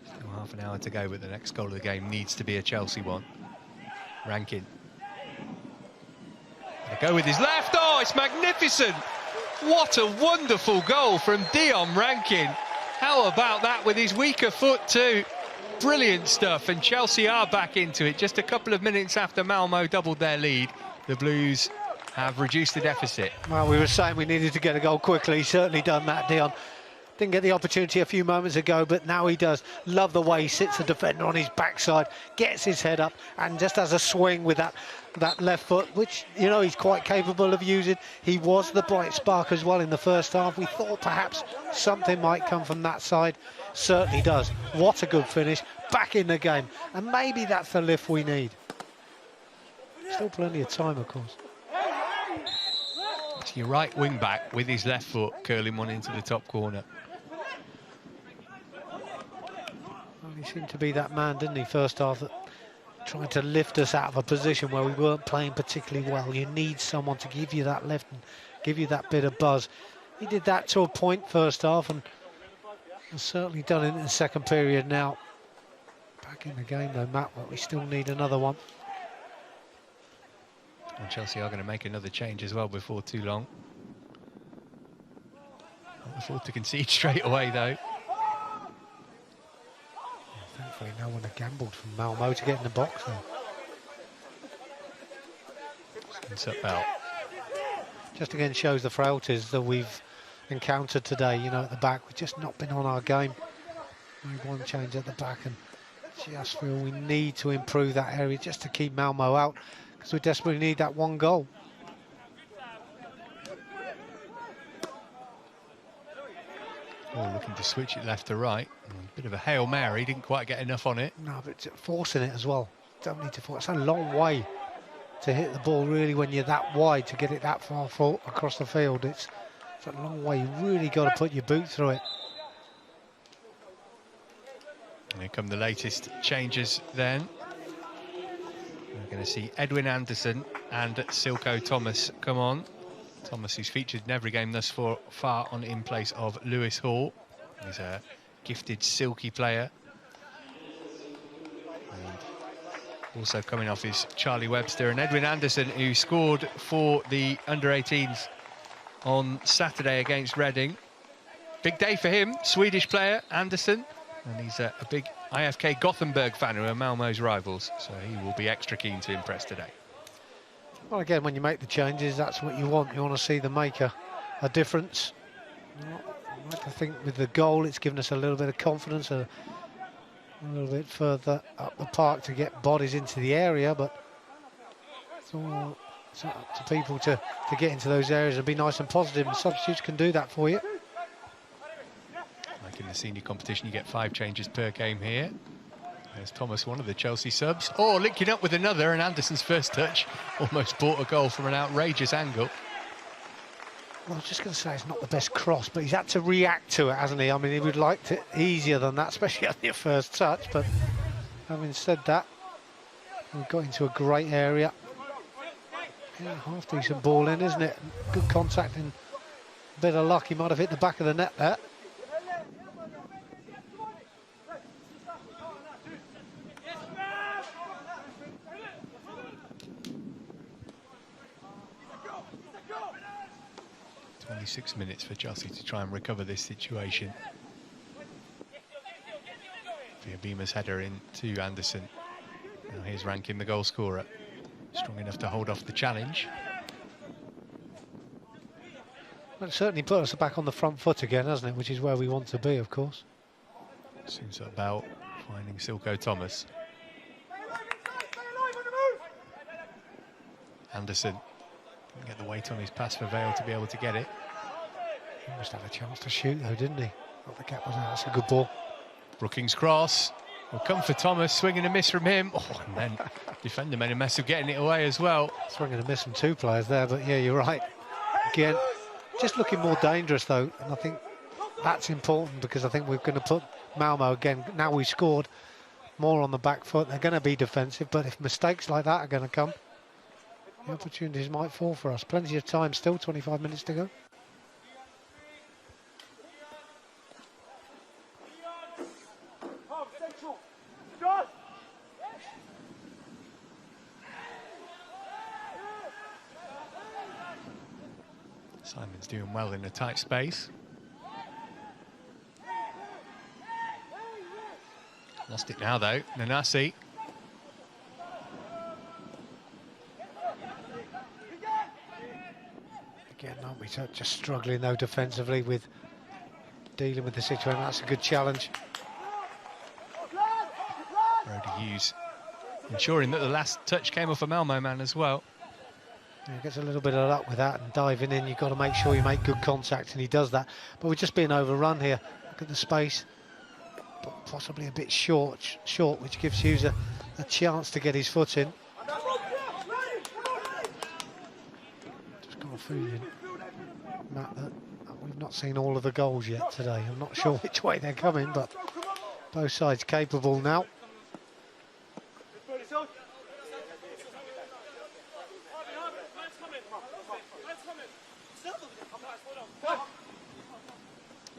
Still half an hour to go, but the next goal of the game needs to be a Chelsea one. Rankin. Gonna go with his left. Oh, it's magnificent! What a wonderful goal from Dion Rankin. How about that with his weaker foot too? Brilliant stuff, and Chelsea are back into it. Just a couple of minutes after Malmö doubled their lead, the Blues have reduced the deficit. Well, we were saying we needed to get a goal quickly. He's certainly done that, Dion. Didn't get the opportunity a few moments ago, but now he does. Love the way he sits the defender on his backside, gets his head up, and just has a swing with that left foot, which, you know, he's quite capable of using. He was the bright spark as well in the first half. We thought perhaps something might come from that side. Certainly does. What a good finish. Back in the game. And maybe that's the lift we need. Still plenty of time, of course. It's your right wing back with his left foot curling one into the top corner. Well, he seemed to be that man, didn't he, first half, that tried to lift us out of a position where we weren't playing particularly well. You need someone to give you that lift and give you that bit of buzz. He did that to a point first half, and We've certainly done it in the second period now. Back in the game though, Matt, but we still need another one. And Chelsea are going to make another change as well before too long. Can't afford to concede straight away though. Yeah, thankfully no one had gambled from Malmö to get in the box though. Up out. Just again shows the frailties that we've encountered today, you know, at the back. We've just not been on our game. Made one change at the back and just feel we need to improve that area just to keep Malmö out, because we desperately need that one goal. Oh, looking to switch it left to right. A bit of a Hail Mary, didn't quite get enough on it. No, but forcing it as well. Don't need to force. It's a long way to hit the ball, really, when you're that wide, to get it that far across the field. It's a long way. You really got to put your boot through it. And here come the latest changes then. We're going to see Edwin Anderson and Silko Thomas come on. Thomas, who's featured in every game thus far, on in place of Lewis Hall. He's a gifted, silky player. Also coming off is Charlie Webster and Edwin Anderson, who scored for the under-18s on Saturday against Reading. Big day for him, Swedish player, Anderson. And he's a big IFK Gothenburg fan, who are Malmö's rivals. So he will be extra keen to impress today. Well, again, when you make the changes, that's what you want. You want to see them make a difference. I like to think with the goal, it's given us a little bit of confidence, a little bit further up the park to get bodies into the area, but it's up to people to get into those areas and be nice and positive, and substitutes can do that for you. Like in the senior competition, you get 5 changes per game here. There's Thomas, one of the Chelsea subs. Oh, linking up with another, and Anderson's first touch almost bought a goal from an outrageous angle. Well, I was just going to say it's not the best cross, but he's had to react to it, hasn't he? I mean, he would like it easier than that, especially on your first touch, but having said that, we've got into a great area. Yeah, half decent ball in, isn't it? Good contact and a bit of luck. He might have hit the back of the net there. Only 6 minutes for Chelsea to try and recover this situation. Via Beamer's header into Anderson. Now here's Rankin, the goal scorer. Strong enough to hold off the challenge. Well, it certainly put us back on the front foot again, hasn't it? Which is where we want to be, of course. Seems about finding Silko Thomas. Anderson didn't get the weight on his pass for Vale to be able to get it. He must have a chance to shoot though, didn't he? Thought the gap was out. That's a good ball. Brookings cross will come for Thomas, swing and a miss from him. Oh, and then defender made a mess of getting it away as well. Swing and a miss from 2 players there, but yeah, you're right. Again, just looking more dangerous though, and I think that's important, because I think we're going to put Malmö again. Now we've scored, more on the back foot. They're going to be defensive, but if mistakes like that are going to come, the opportunities might fall for us. Plenty of time still, 25 minutes to go. Simon's doing well in a tight space. Lost it now though, Nanasi. Again, aren't we just struggling though defensively with dealing with the situation? That's a good challenge. Brody Hughes ensuring that the last touch came off a Malmö man as well. Yeah, he gets a little bit of luck with that, and diving in, you've got to make sure you make good contact, and he does that. But we're just being overrun here. Look at the space, but possibly a bit short, which gives Hughes a chance to get his foot in. Just got a feeling, Matt, that we've not seen all of the goals yet today. I'm not sure which way they're coming, but both sides capable now.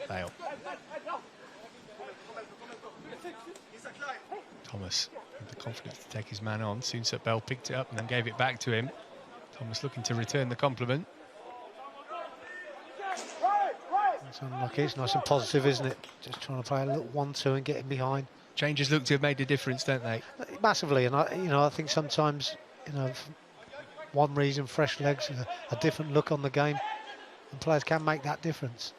Fail. Thomas with the confidence to take his man on. Soonsup Bell picked it up and then gave it back to him. Thomas looking to return the compliment. It's unlucky. It's nice and positive, isn't it? Just trying to play a little 1-2 and get him behind. Changes look to have made a difference, don't they? Massively, and I think sometimes, one reason, fresh legs, a different look on the game, and players can make that difference.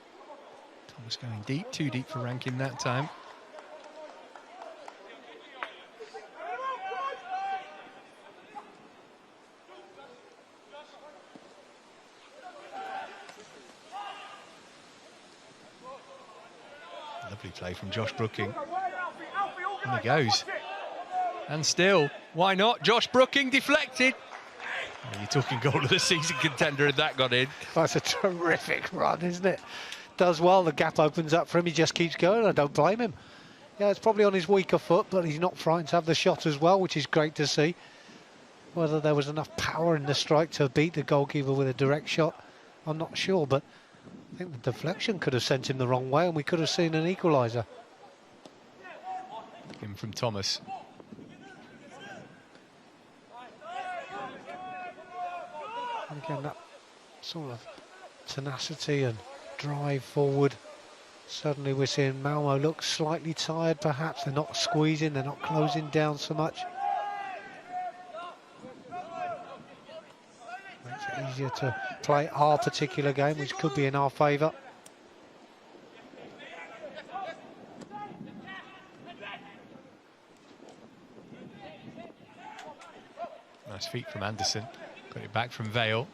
Thomas going deep, too deep for Rankin that time. Lovely play from Josh Brooking. And he goes. And still, why not? Josh Brooking deflected. Oh, you're talking goal of the season contender, and that got in. That's a terrific run, isn't it? Does well, the gap opens up for him, he just keeps going. I don't blame him. Yeah, it's probably on his weaker foot, but he's not frightened to have the shot as well, which is great to see. Whether there was enough power in the strike to beat the goalkeeper with a direct shot, I'm not sure, but I think the deflection could have sent him the wrong way and we could have seen an equaliser. In from Thomas. And again, that sort of tenacity and drive forward. Suddenly we're seeing Malmö look slightly tired, perhaps. They're not squeezing, they're not closing down so much. Makes it easier to play our particular game, which could be in our favour. Nice feet from Anderson. Got it back from Vale.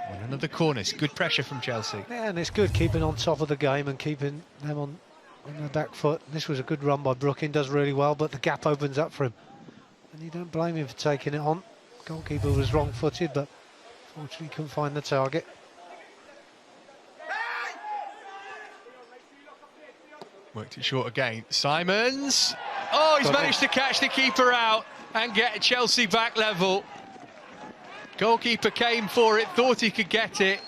And another corners. Good pressure from Chelsea. Yeah, and it's good keeping on top of the game and keeping them on their back foot. This was a good run by Brooking, does really well, but the gap opens up for him. And you don't blame him for taking it on. Goalkeeper was wrong-footed, but fortunately couldn't find the target. Worked it short again. Simons! Oh, he's managed to catch the keeper out and get Chelsea back level. Goalkeeper came for it, thought he could get it.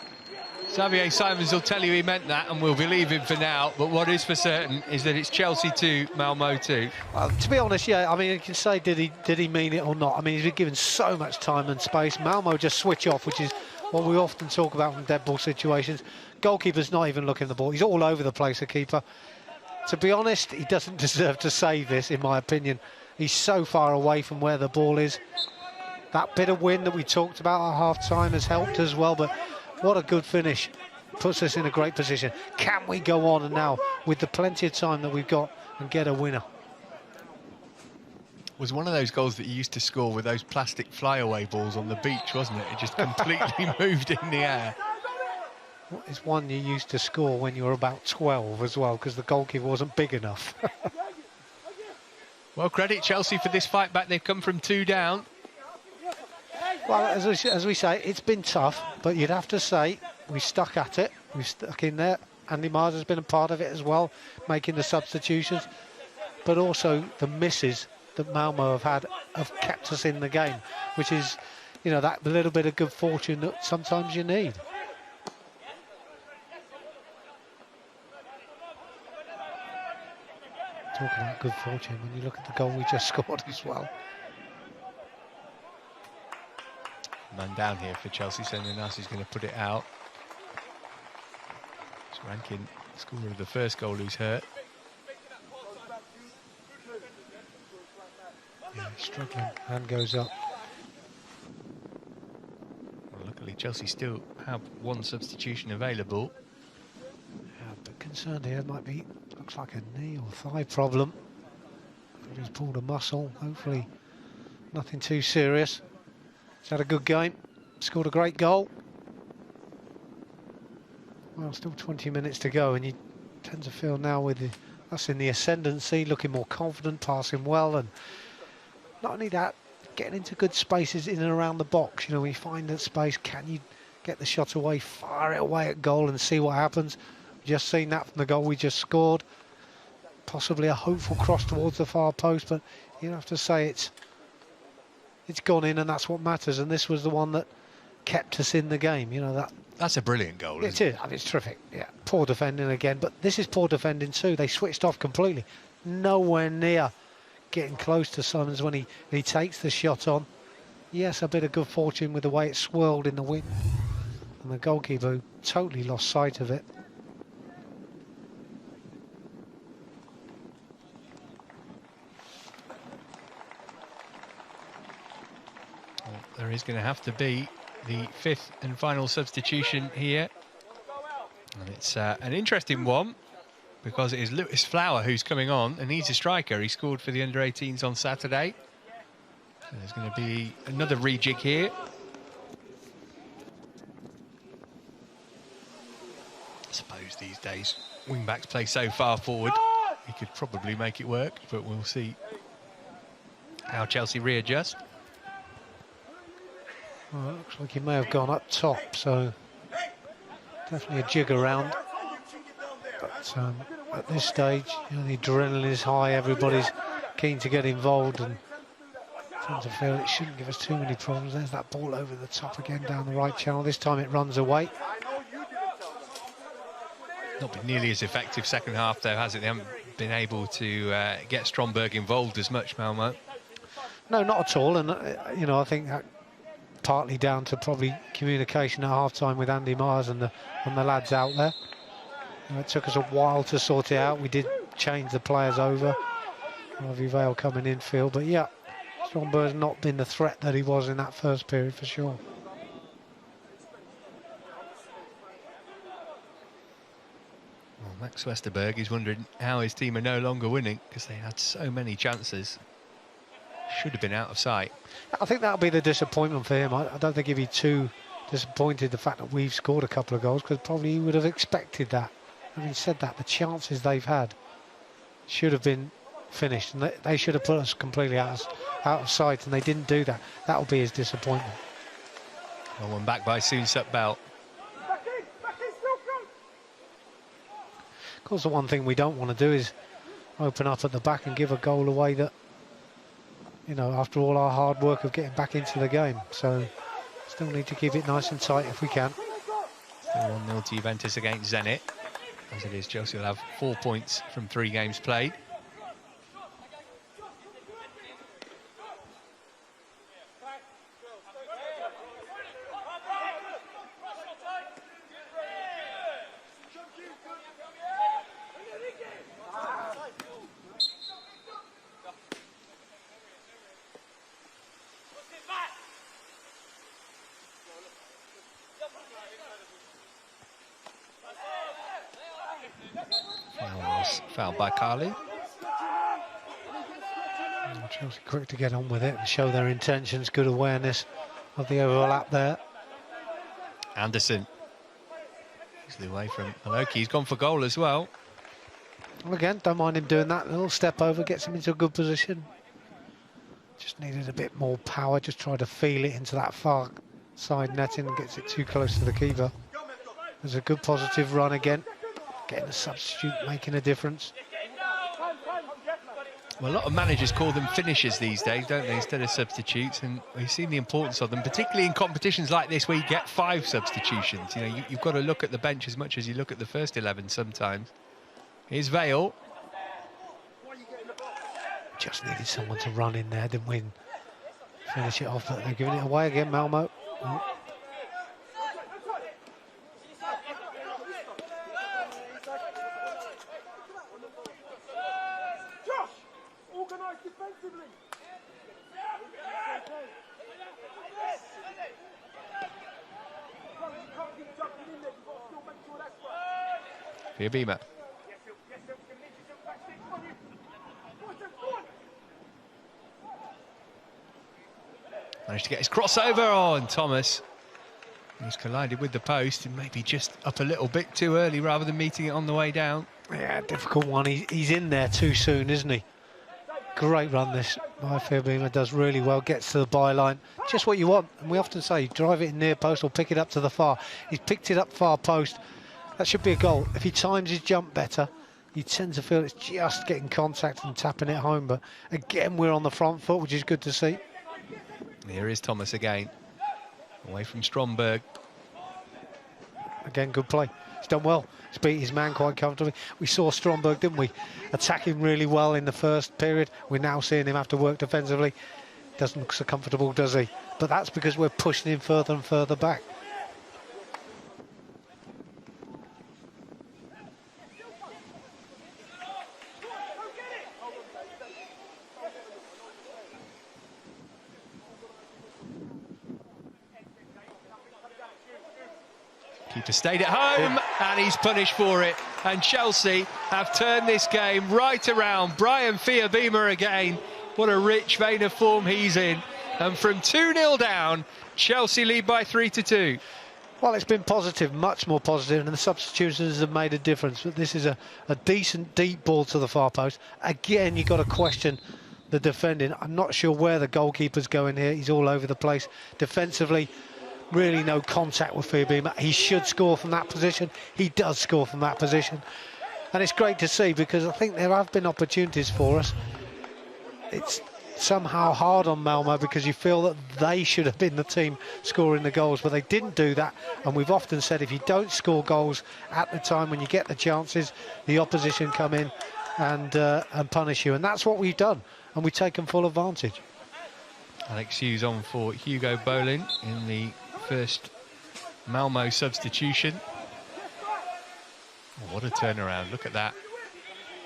Xavier Simons will tell you he meant that, and we'll believe him for now. But what is for certain is that it's Chelsea 2, Malmö 2. Well, to be honest, yeah, I mean, you can say, did he mean it or not? I mean, he's been given so much time and space. Malmö just switch off, which is what we often talk about from dead ball situations. Goalkeeper's not even looking at the ball. He's all over the place, the keeper. To be honest, he doesn't deserve to say this, in my opinion. He's so far away from where the ball is. That bit of wind that we talked about at half-time has helped as well, but what a good finish. Puts us in a great position. Can we go on and now, with the plenty of time that we've got, and get a winner? Was one of those goals that you used to score with those plastic flyaway balls on the beach, wasn't it? It just completely moved in the air. It's one you used to score when you were about 12 as well, because the goalkeeper wasn't big enough. Well, credit Chelsea for this fight back. They've come from 2 down. Well, as we say, it's been tough, but you'd have to say we stuck at it. We've stuck in there. Andy Mars has been a part of it as well, making the substitutions. But also the misses that Malmö have had have kept us in the game, which is, that little bit of good fortune that sometimes you need. Talk about good fortune when you look at the goal we just scored as well. Man down here for Chelsea, Senna Nasi's going to put it out. It's Rankin, scorer of the first goal, who's hurt. Yeah, struggling. Hand goes up. Well, luckily, Chelsea still have 1 substitution available. Yeah, but concerned here might be, looks like a knee or thigh problem. Just pulled a muscle. Hopefully, nothing too serious. He's had a good game, scored a great goal. Well, still 20 minutes to go, and you tend to feel now with us in the ascendancy, looking more confident, passing well, and not only that, getting into good spaces in and around the box. When you find that space, can you get the shot away, fire it away at goal and see what happens? Just seen that from the goal we just scored. Possibly a hopeful cross towards the far post, but you have to say it's gone in, and that's what matters. And this was the one that kept us in the game. That's a brilliant goal, isn't it? It is. I mean, it's terrific. Yeah, poor defending again, but this is poor defending too. They switched off completely. nowhere near getting close to Simons when he takes the shot on. Yes, a bit of good fortune with the way it swirled in the wind. And the goalkeeper totally lost sight of it. Well, there is going to have to be the 5th and final substitution here. And it's an interesting one, because it is Lewis Flower who's coming on, and he's a striker. He scored for the under-18s on Saturday. So there's going to be another rejig here. I suppose these days wing-backs play so far forward, he could probably make it work, but we'll see how Chelsea readjust. Well, it looks like he may have gone up top, so definitely a jig around. But at this stage, you know, the adrenaline is high, everybody's keen to get involved, and tends to feel it shouldn't give us too many problems. There's that ball over the top again down the right channel. This time it runs away. Not been nearly as effective second half though, has it? They haven't been able to get Stromberg involved as much, Malmö. No, not at all, and you know, I think that partly down to probably communication at half-time with Andy Myers and the lads out there. You know, it took us a while to sort it out. We did change the players over. Harvey Vale coming in field, but yeah, Stromberg's not been the threat that he was in that first period for sure. Well, Max Westerberg is wondering how his team are no longer winning, because they had so many chances. Should have been out of sight. I think that'll be the disappointment for him. I don't think he'd be too disappointed the fact that we've scored a couple of goals, because probably he would have expected that. Having said that, the chances they've had should have been finished, and they should have put us completely out of sight, and they didn't do that. That'll be his disappointment. Well, one back by Soonsup Bell. Of course, the one thing we don't want to do is open up at the back and give a goal away that, you know, after all our hard work of getting back into the game. So still need to keep it nice and tight if we can. Still 1-0 to Juventus against Zenit. As it is, Chelsea will have 4 points from 3 games played. Fouled by Carly. Chelsea quick to get on with it and show their intentions. Good awareness of the overlap there. Anderson. Easily away from Aloki. He's gone for goal as well. Well, again, don't mind him doing that. A little step over, gets him into a good position. Just needed a bit more power. Just tried to feel it into that far side netting and gets it too close to the keeper. There's a good positive run again. Getting a substitute, making a difference. Well, a lot of managers call them finishers these days, don't they, instead of substitutes, and we've seen the importance of them, particularly in competitions like this where you get 5 substitutions. You know, you've got to look at the bench as much as you look at the first 11 sometimes. Here's Vale. Just needed someone to run in there, didn't we? Finish it off, but they're giving it away again, Malmö. Bima. Managed to get his crossover on Thomas. He's collided with the post and maybe just up a little bit too early rather than meeting it on the way down. Yeah, difficult one. He's in there too soon, isn't he? Great run this by Bima, does really well, gets to the byline. Just what you want, and we often say drive it in near post or pick it up to the far. He's picked it up far post. That should be a goal. If he times his jump better, you tend to feel it's just getting contact and tapping it home. But again, we're on the front foot, which is good to see. Here is Thomas again, away from Stromberg. again, good play. He's done well. He's beat his man quite comfortably. We saw Stromberg, didn't we, attacking really well in the first period. We're now seeing him have to work defensively. Doesn't look so comfortable, does he? But that's because we're pushing him further and further back. Keeper stayed at home, and he's punished for it. And Chelsea have turned this game right around. Brian Fiabima again. What a rich vein of form he's in. And from 2-0 down, Chelsea lead by 3-2. Well, it's been positive, much more positive, and the substitutions have made a difference. But this is a decent, deep ball to the far post. Again, you've got to question the defending. I'm not sure where the goalkeeper's going here. He's all over the place. Defensively, really no contact with Fiabima. He should score from that position. He does score from that position. And it's great to see, because I think there have been opportunities for us. It's somehow hard on Malmö because you feel that they should have been the team scoring the goals, but they didn't do that. And we've often said if you don't score goals at the time when you get the chances, the opposition come in and punish you. And that's what we've done, and we've taken full advantage. Alex Hughes on for Hugo Bolin in the first Malmö substitution. Oh, what a turnaround, look at that.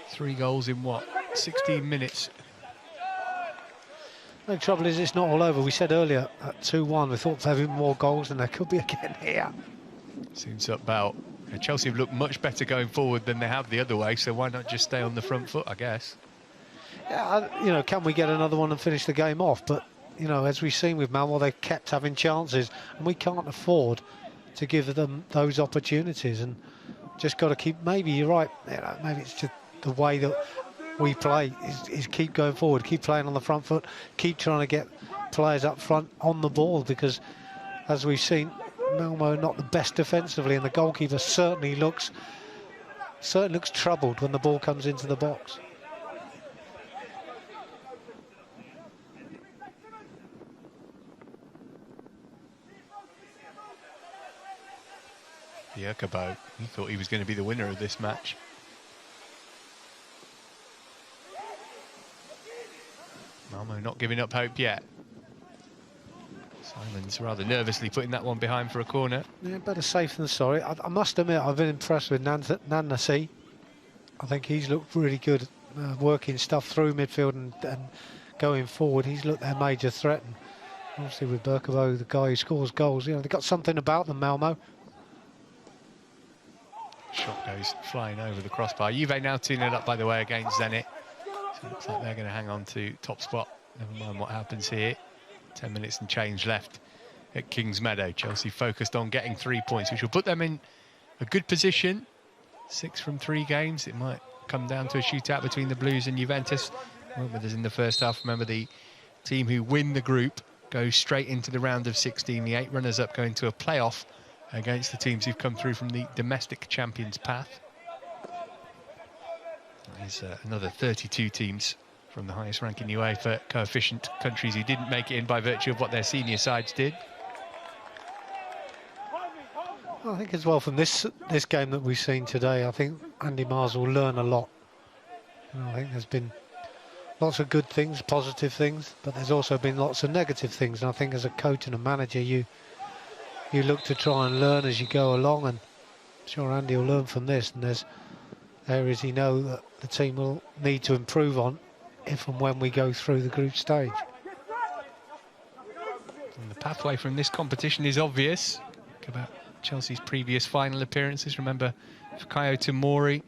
3 goals in what, 16 minutes? The trouble is it's not all over. We said earlier at 2-1 we thought there'd be more goals, and there could be again here. Seems about. Chelsea have looked much better going forward than they have the other way, so why not just stay on the front foot, I guess? Yeah, you know, can we get another one and finish the game off? But you know, as we've seen with Malmö, they've kept having chances, and we can't afford to give them those opportunities. And just got to keep. Maybe you're right. You know, maybe it's just the way that we play is keep going forward, keep playing on the front foot, keep trying to get players up front on the ball, because as we've seen, Malmö are not the best defensively, and the goalkeeper certainly looks troubled when the ball comes into the box. Bjerkabo, he thought he was going to be the winner of this match. Malmö not giving up hope yet. Simon's rather nervously putting that one behind for a corner. Yeah, better safe than sorry. I must admit, I've been impressed with Nannasi. I think he's looked really good, working stuff through midfield and going forward. He's looked their major threat. And obviously with Bjerkabo, the guy who scores goals, you know, they've got something about them, Malmö. Shot goes flying over the crossbar. Juve now 2-0 up, by the way, against Zenit. So it looks like they're going to hang on to top spot. Never mind what happens here. 10 minutes and change left at Kings Meadow. Chelsea focused on getting 3 points, which will put them in a good position. 6 from 3 games. It might come down to a shootout between the Blues and Juventus. Weren't with us in the first half. Remember, the team who win the group goes straight into the round of 16. The 8 runners-up going to a playoff against the teams who've come through from the domestic champions path. There's another 32 teams from the highest ranking UEFA coefficient countries who didn't make it in by virtue of what their senior sides did. I think as well from this game that we've seen today, I think Andy Mars will learn a lot. You know, I think there's been lots of good things, positive things, but there's also been lots of negative things. And I think as a coach and a manager, you look to try and learn as you go along, and I'm sure Andy will learn from this. And there's areas he knows that the team will need to improve on if and when we go through the group stage. And the pathway from this competition is obvious. Think about Chelsea's previous final appearances. Remember Fikayo Tomori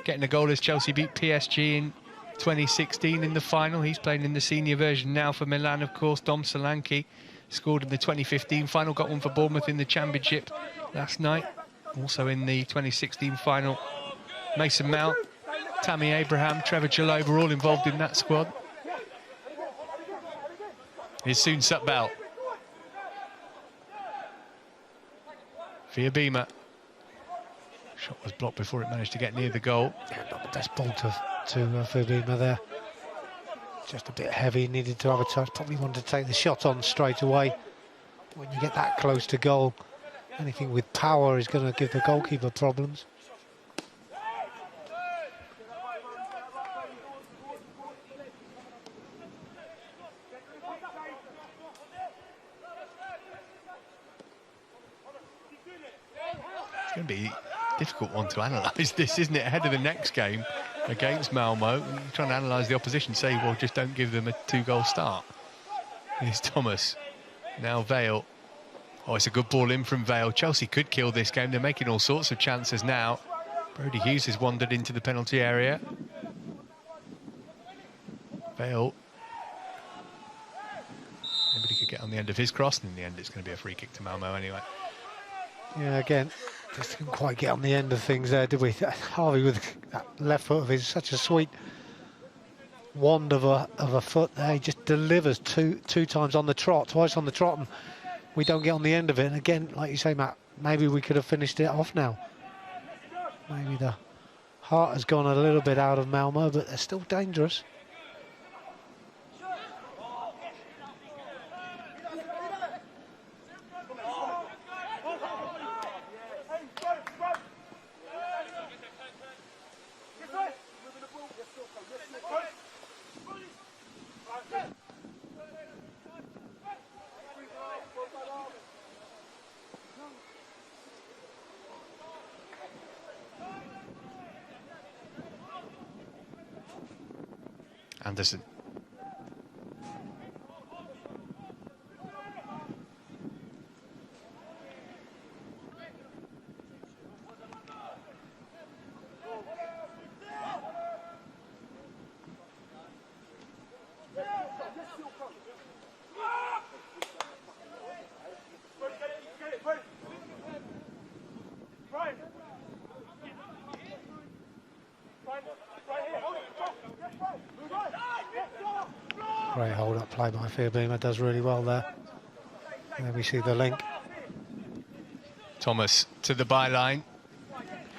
getting a goal as Chelsea beat PSG in 2016 in the final. He's playing in the senior version now for Milan, of course. Dom Solanke scored in the 2015 final, got one for Bournemouth in the Championship last night. Also in the 2016 final, Mason Mount, Tammy Abraham, Trevor Chalobah were all involved in that squad. Here's Soon Sutbell. Fiabima. Shot was blocked before it managed to get near the goal. Yeah, not the best ball to Fiabima there. Just a bit heavy, needed to have a touch. Probably wanted to take the shot on straight away. When you get that close to goal, anything with power is going to give the goalkeeper problems. It's going to be a difficult one to analyse this, isn't it? Ahead of the next game against Malmö, you're trying to analyse the opposition, say, well, just don't give them a 2-goal start. Here's Thomas. Now Vale. Oh, it's a good ball in from Vale. Chelsea could kill this game. They're making all sorts of chances now. Brody Hughes has wandered into the penalty area. Vale. Nobody could get on the end of his cross, and in the end it's going to be a free kick to Malmö anyway. Yeah, again, just didn't quite get on the end of things there, did we? Harvey with that left foot of his, such a sweet wand of a foot there. He just delivers two times on the trot, twice on the trot, and we don't get on the end of it. And again, like you say, Matt, maybe we could have finished it off now. Maybe the heart has gone a little bit out of Malmö, but they're still dangerous. Anderson. Great hold-up play by Fairbeamer, does really well there. And then we see the link. Thomas to the byline.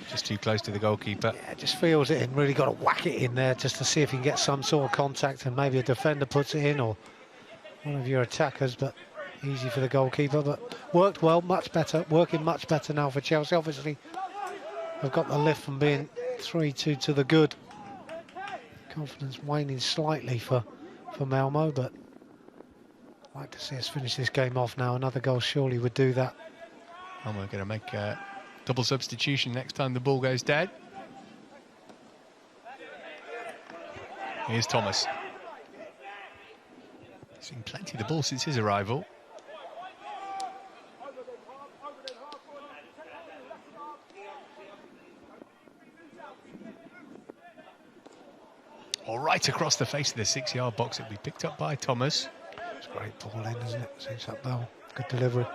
Just too close to the goalkeeper. Yeah, just feels it in, really got to whack it in there just to see if he can get some sort of contact, and maybe a defender puts it in or one of your attackers, but easy for the goalkeeper. But worked well, much better, working much better now for Chelsea. Obviously, they've got the lift from being 3-2 to the good. Confidence waning slightly for Malmö, but I'd like to see us finish this game off now. Another goal surely would do that. And we're going to make a double substitution next time the ball goes dead. Here's Thomas. Seen plenty of the ball since his arrival. All right across the face of the 6-yard box. It'll be picked up by Thomas. It's a great ball in, isn't it? Since that ball, good delivery.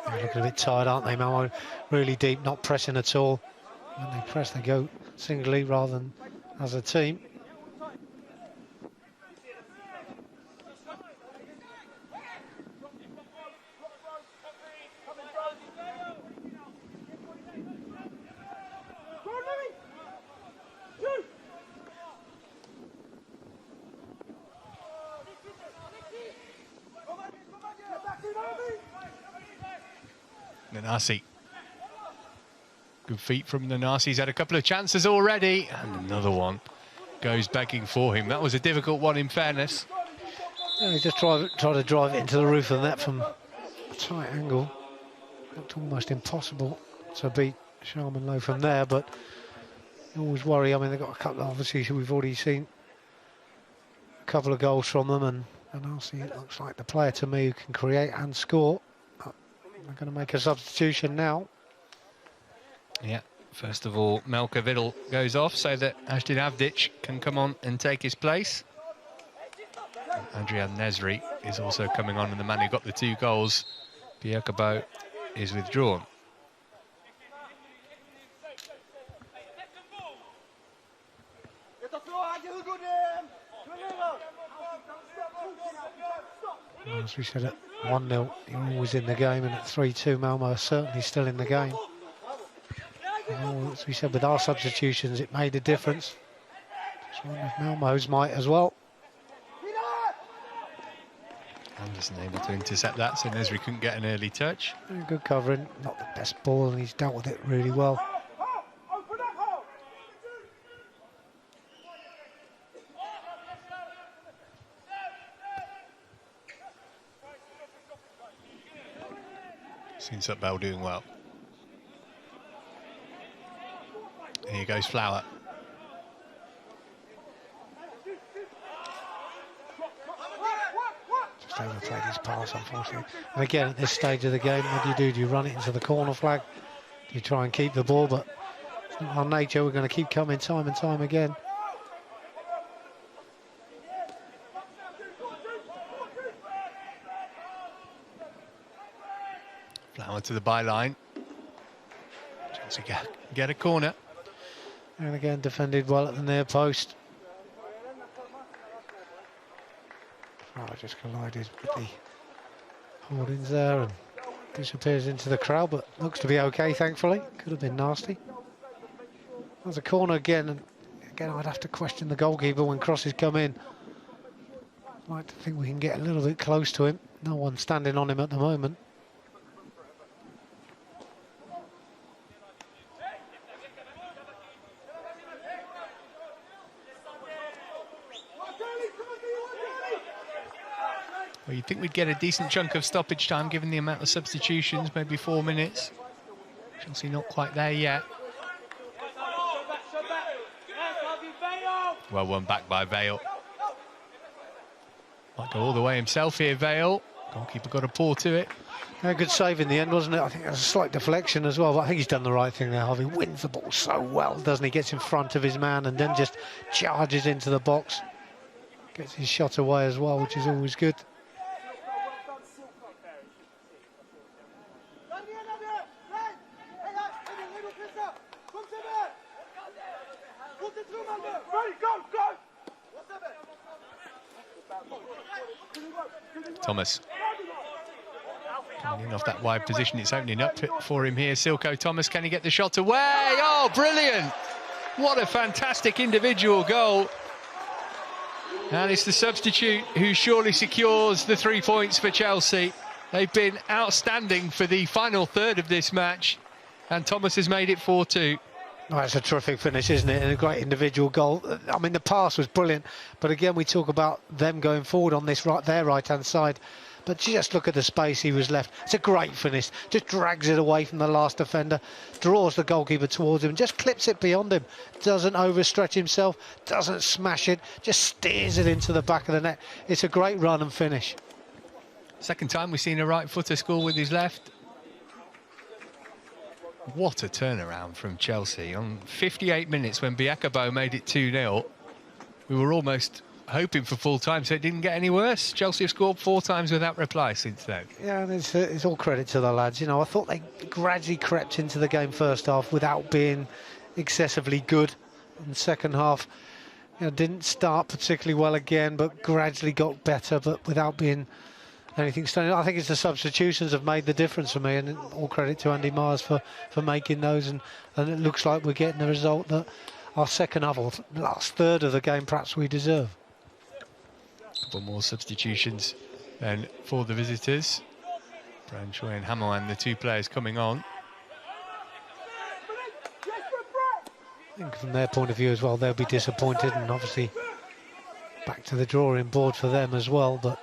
They're looking a bit tired, aren't they, Malmö? Really deep, not pressing at all. When they press, they go singly rather than as a team. Nanasi. Good feet from Nanasi. He's had a couple of chances already. And another one goes begging for him. That was a difficult one, in fairness. Yeah, he just tried to drive it into the roof of the net from a tight angle. Looked almost impossible to beat Sharman Low from there, but you always worry. I mean, they've got a couple, obviously, we've already seen a couple of goals from them, and Nanasi, it looks like the player to me who can create and score. They're going to make a substitution now. Yeah, first of all, Melker Vidal goes off so that Ashdin Avdic can come on and take his place. Adrian Nesri is also coming on, and the man who got the 2 goals, Pierre Cabot, is withdrawn. As we said, at 1-0, you're always in the game, and at 3-2, Malmö are certainly still in the game. And as we said, with our substitutions, it made a difference. It's one of Malmö's might as well. Anderson able to intercept that, so Nesri couldn't get an early touch. Good covering, not the best ball, and he's dealt with it really well. Seen Sutbell doing well. Here goes Flower. Just overplayed his pass, unfortunately. And again, at this stage of the game, what do you do? Do you run it into the corner flag? Do you try and keep the ball? But it's not our nature. We're going to keep coming time and time again. Flower to the byline. Chelsea get a corner. And again, defended well at the near post. Oh, just collided with the holdings there and disappears into the crowd, but looks to be okay, thankfully. Could have been nasty. There's a corner again, and again, I'd have to question the goalkeeper when crosses come in. I'd like to think we can get a little bit close to him. No one standing on him at the moment. Well, you'd think we'd get a decent chunk of stoppage time given the amount of substitutions, maybe 4 minutes. Chelsea not quite there yet. Well won back by Vale. Might go all the way himself here, Vale. Goalkeeper got a paw to it. Yeah, good save in the end, wasn't it? I think there's a slight deflection as well, but I think he's done the right thing there. Harvey wins the ball so well, doesn't he? Gets in front of his man and then just charges into the box. Gets his shot away as well, which is always good. Thomas. Coming in off that wide position, it's opening up for him here. Silko Thomas, can he get the shot away? Oh, brilliant! What a fantastic individual goal. And it's the substitute who surely secures the 3 points for Chelsea. They've been outstanding for the final third of this match, and Thomas has made it 4-2. Oh, it's a terrific finish, isn't it? And a great individual goal. I mean, the pass was brilliant, but again, we talk about them going forward on this their right-hand side. But just look at the space he was left. It's a great finish. Just drags it away from the last defender, draws the goalkeeper towards him, just clips it beyond him. Doesn't overstretch himself, doesn't smash it, just steers it into the back of the net. It's a great run and finish. Second time we've seen a right footer score with his left. What a turnaround from Chelsea. On 58 minutes when Biakabo made it 2-0, we were almost hoping for full time, so it didn't get any worse. Chelsea have scored 4 times without reply since then. Yeah, and it's all credit to the lads. You know, I thought they gradually crept into the game first half without being excessively good. In the second half, you know, didn't start particularly well again, but gradually got better, but without being anything stunning. I think it's the substitutions have made the difference for me, and all credit to Andy Myers for making those, and it looks like we're getting the result that our second half, or last third of the game, perhaps we deserve. A couple more substitutions then for the visitors. Branchoy and Hamoan, the 2 players coming on. I think from their point of view as well, they'll be disappointed, and obviously back to the drawing board for them as well, but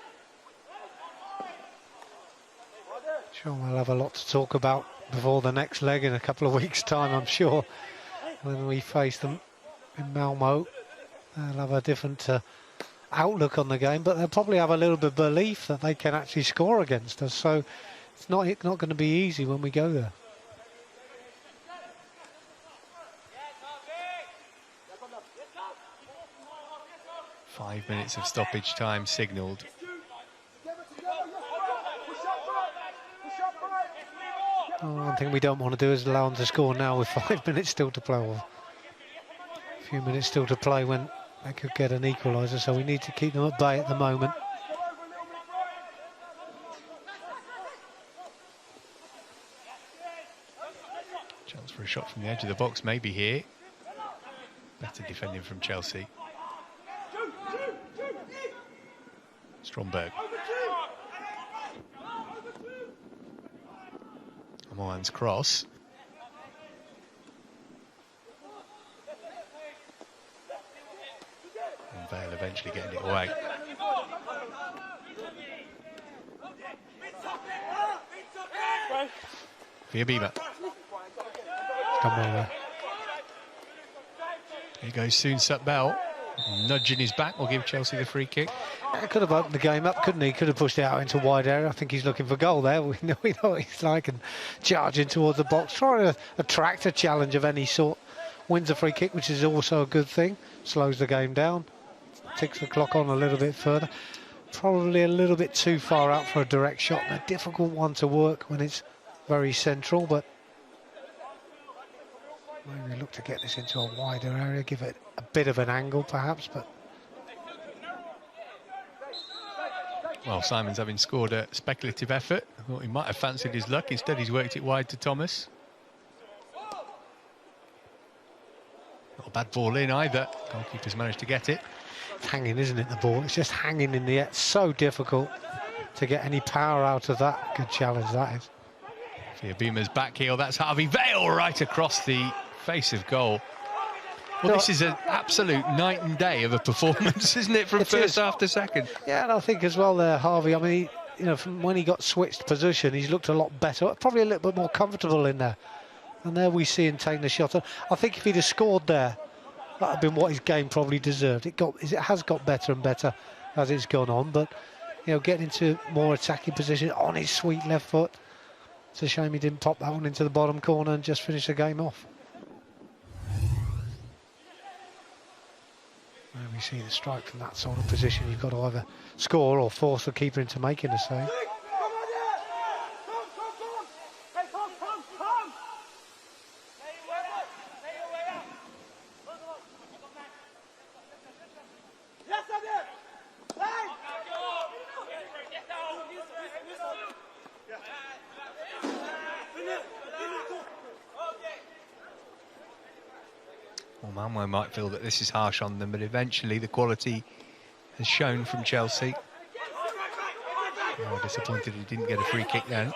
sure, we'll have a lot to talk about before the next leg in a couple of weeks' time, I'm sure. When we face them in Malmö, they'll have a different outlook on the game, but they'll probably have a little bit of belief that they can actually score against us. So it's not going to be easy when we go there. Five minutes of stoppage time signalled. One thing we don't want to do is allow them to score now with 5 minutes still to play, or a few minutes still to play when they could get an equaliser, so we need to keep them at bay at the moment. Chance for a shot from the edge of the box maybe here. Better defending from Chelsea. Stromberg. Mohan's cross. And Vale eventually getting it away. Via Beamer. Come on. Here goes Soon-Sut Bell. Nudging his back will give Chelsea the free kick. He could have opened the game up, couldn't he? Could have pushed it out into wide area. I think he's looking for goal there. We know what he's like, and charging towards the box, trying to attract a challenge of any sort. Wins a free kick, which is also a good thing. Slows the game down. Ticks the clock on a little bit further. Probably a little bit too far out for a direct shot. A difficult one to work when it's very central, but maybe look to get this into a wider area, give it a bit of an angle perhaps, but... Well, Simon's having scored a speculative effort. I thought he might have fancied his luck. Instead, he's worked it wide to Thomas. Not a bad ball in either. Goalkeeper's managed to get it. It's hanging, isn't it, the ball? It's just hanging in the air. It's so difficult to get any power out of that. Good challenge, that is. Via Beamer's back heel. That's Harvey Vale right across the face of goal. Well, this is an absolute night and day of a performance, isn't it, from first half to second? Yeah, and I think as well there, Harvey, I mean, you know, from when he got switched position, he's looked a lot better, probably a little bit more comfortable in there. And there we see him taking the shot. I think if he'd have scored there, that would have been what his game probably deserved. It has got better and better as it's gone on, but, you know, getting into more attacking position on his sweet left foot. It's a shame he didn't pop that one into the bottom corner and just finish the game off. When we see the strike from that sort of position, you've got to either score or force the keeper into making a save. Well, Malmö might feel that this is harsh on them, but eventually the quality has shown from Chelsea. Oh, disappointed he didn't get a free kick then.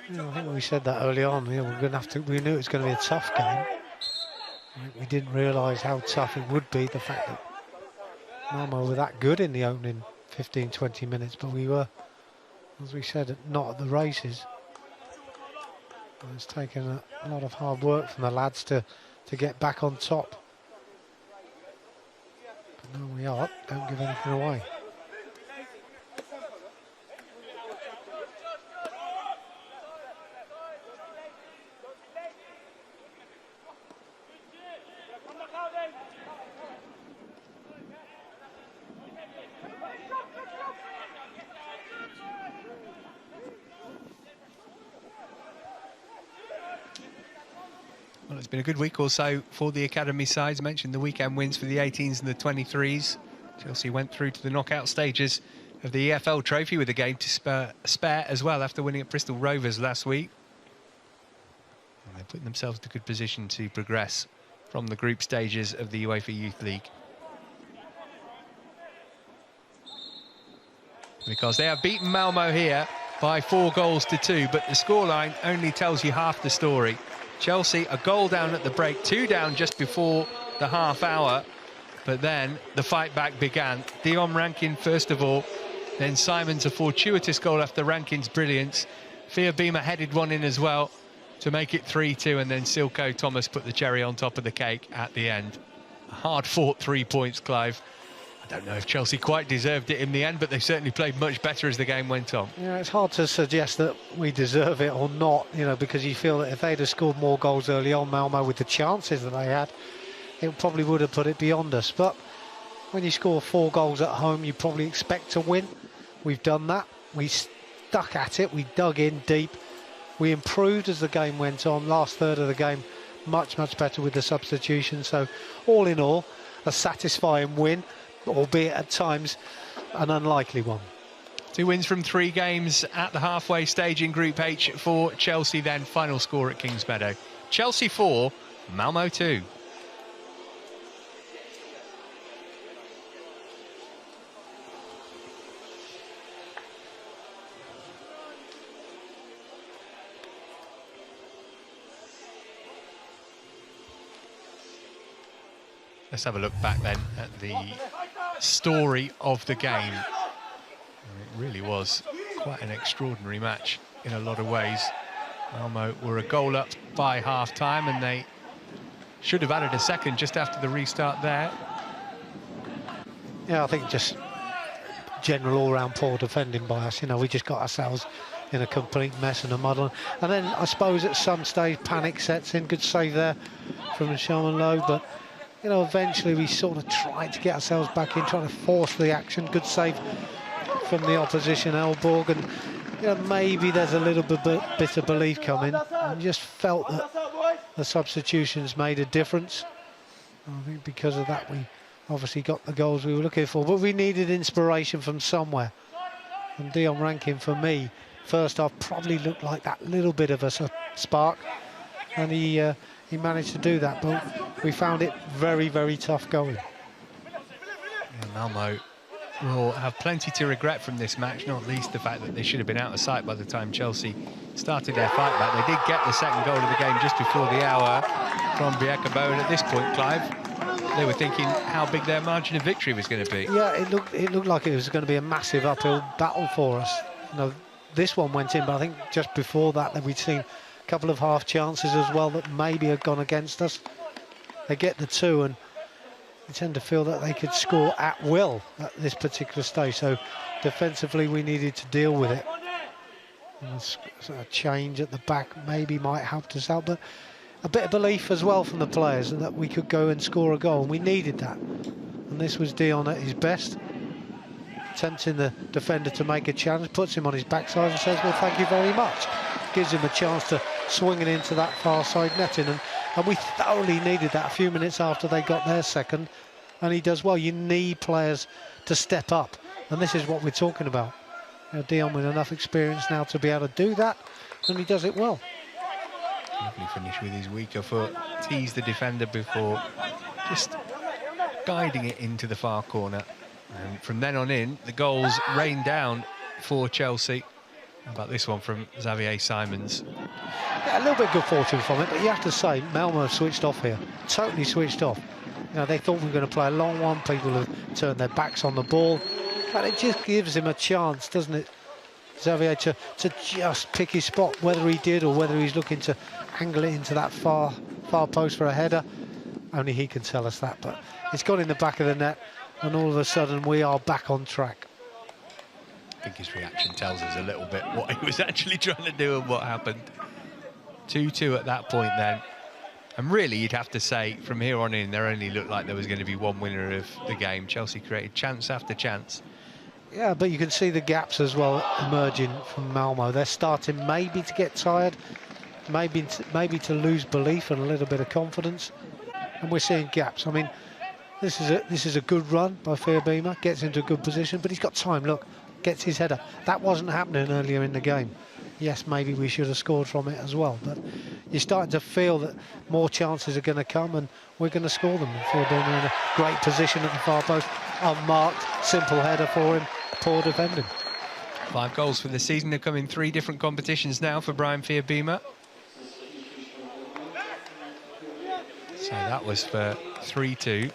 You know, I think we said that early on. You know, we're going to have to. We knew it was going to be a tough game. I think we didn't realise how tough it would be. The fact that Malmö were that good in the opening 15-20 minutes, but we were, as we said, not at the races. It's taken a lot of hard work from the lads to get back on top. But now we are. Don't give anything away. Well, it's been a good week or so for the academy sides. Mentioned the weekend wins for the 18s and the 23s. Chelsea went through to the knockout stages of the EFL Trophy with a game to spare as well after winning at Bristol Rovers last week. And they're putting themselves in a good position to progress from the group stages of the UEFA Youth League. Because they have beaten Malmö here by 4-2, but the scoreline only tells you half the story. Chelsea a goal down at the break, 2 down just before the half hour, but then the fight back began. Dion Rankin first of all, then Simon's a fortuitous goal after Rankin's brilliance. Fia Beamer headed one in as well to make it 3-2, and then Silko Thomas put the cherry on top of the cake at the end. A hard-fought 3 points, Clive. I don't know if Chelsea quite deserved it in the end, but they certainly played much better as the game went on. Yeah, it's hard to suggest that we deserve it or not, you know, because you feel that if they'd have scored more goals early on, Malmö, with the chances that they had, it probably would have put it beyond us. But when you score 4 goals at home, you probably expect to win. We've done that. We stuck at it. We dug in deep. We improved as the game went on. Last third of the game, much, much better with the substitution. So, all in all, a satisfying win, albeit at times an unlikely one. 2 wins from 3 games at the halfway stage in Group H for Chelsea then. Final score at Kingsmeadow. Chelsea 4, Malmö 2. let's have a look back then at the story of the game. It really was quite an extraordinary match in a lot of ways. Malmö were a goal up by half-time, and they should have added a second just after the restart there. Yeah, I think just general all-round poor defending by us. You know, we just got ourselves in a complete mess and a muddle. And then I suppose at some stage panic sets in. Good save there from Hudson-odoi, but you know, eventually we sort of tried to get ourselves back in, trying to force the action. Good save from the opposition, Elborg, and you know, maybe there's a little bit of belief coming. I just felt that the substitutions made a difference. I think because of that we obviously got the goals we were looking for, but we needed inspiration from somewhere. And Dion Rankin, for me, first half probably looked like that little bit of a spark, and he managed to do that, but we found it very, very tough going. Yeah, Malmö will have plenty to regret from this match, not least the fact that they should have been out of sight by the time Chelsea started their fight back. They did get the second goal of the game just before the hour from Biekabo, and at this point, Clive, they were thinking how big their margin of victory was going to be. Yeah, it looked like it was going to be a massive uphill battle for us. You know, this one went in, but I think just before that we'd seen a couple of half chances as well that maybe had gone against us. They get the two, and you tend to feel that they could score at will at this particular stage. So defensively, we needed to deal with it. And a change at the back maybe might help us out, but a bit of belief as well from the players that we could go and score a goal, and we needed that. And this was Dion at his best, tempting the defender to make a challenge, puts him on his backside and says, well, thank you very much. Gives him a chance to swing it into that far side netting, and we thoroughly needed that a few minutes after they got their second, and he does well. You need players to step up, and this is what we're talking about. You know, Dion with enough experience now to be able to do that, and he does it well. Lovely finish with his weaker foot, teased the defender before just guiding it into the far corner. And from then on in, the goals rained down for Chelsea. How about this one from Xavier Simons? Yeah, a little bit of good fortune from it, but you have to say, Malmö have switched off here, totally switched off. You know, they thought we were going to play a long one, people have turned their backs on the ball, but it just gives him a chance, doesn't it, Xavier, to just pick his spot, whether he did or whether he's looking to angle it into that far post for a header. Only he can tell us that, but it's gone in the back of the net, and all of a sudden we are back on track. I think his reaction tells us a little bit what he was actually trying to do and what happened. 2-2 at that point then. And really, you'd have to say, from here on in, there only looked like there was going to be one winner of the game. Chelsea created chance after chance. Yeah, but you can see the gaps as well emerging from Malmö. They're starting maybe to get tired, maybe to lose belief and a little bit of confidence. And we're seeing gaps. I mean, this is a good run by Kirby, gets into a good position, but he's got time. Look, gets his header. That wasn't happening earlier in the game. Yes, maybe we should have scored from it as well, but you're starting to feel that more chances are going to come and we're going to score them. Kirby in a great position at the far post, unmarked, simple header for him, poor defending. 5 goals for the season. They've come in 3 different competitions now for Brian Kirby. So that was for 3-2. And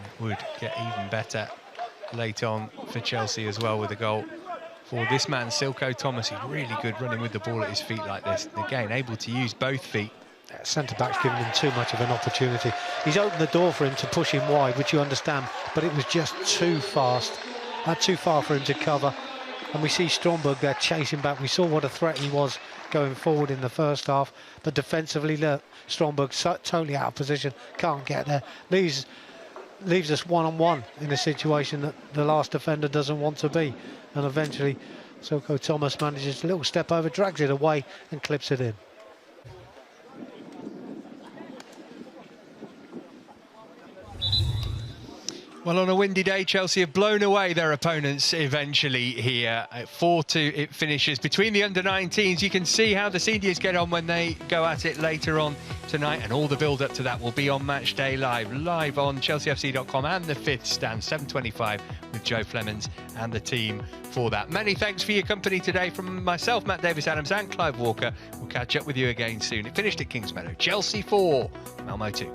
it would get even better late on for Chelsea as well with a goal for this man, Silko Thomas. He's really good running with the ball at his feet like this. And again, able to use both feet. Centre-back's given him too much of an opportunity. He's opened the door for him to push him wide, which you understand, but it was just too fast. Too far for him to cover. And we see Stromberg there chasing back. We saw what a threat he was going forward in the first half, but defensively, look, Stromberg's totally out of position, can't get there. Leaves us one-on-one in a situation that the last defender doesn't want to be. And eventually, Silko Thomas manages a little step over, drags it away and clips it in. Well, on a windy day, Chelsea have blown away their opponents eventually here. At 4-2 it finishes. Between the under-19s, you can see how the seniors get on when they go at it later on tonight, and all the build-up to that will be on Match Day live on chelseafc.com and the 5th stand, 7:25 with Joe Flemons and the team for that. Many thanks for your company today from myself, Matt Davis-Adams and Clive Walker. We'll catch up with you again soon. It finished at Kingsmeadow. Chelsea 4, Malmö 2.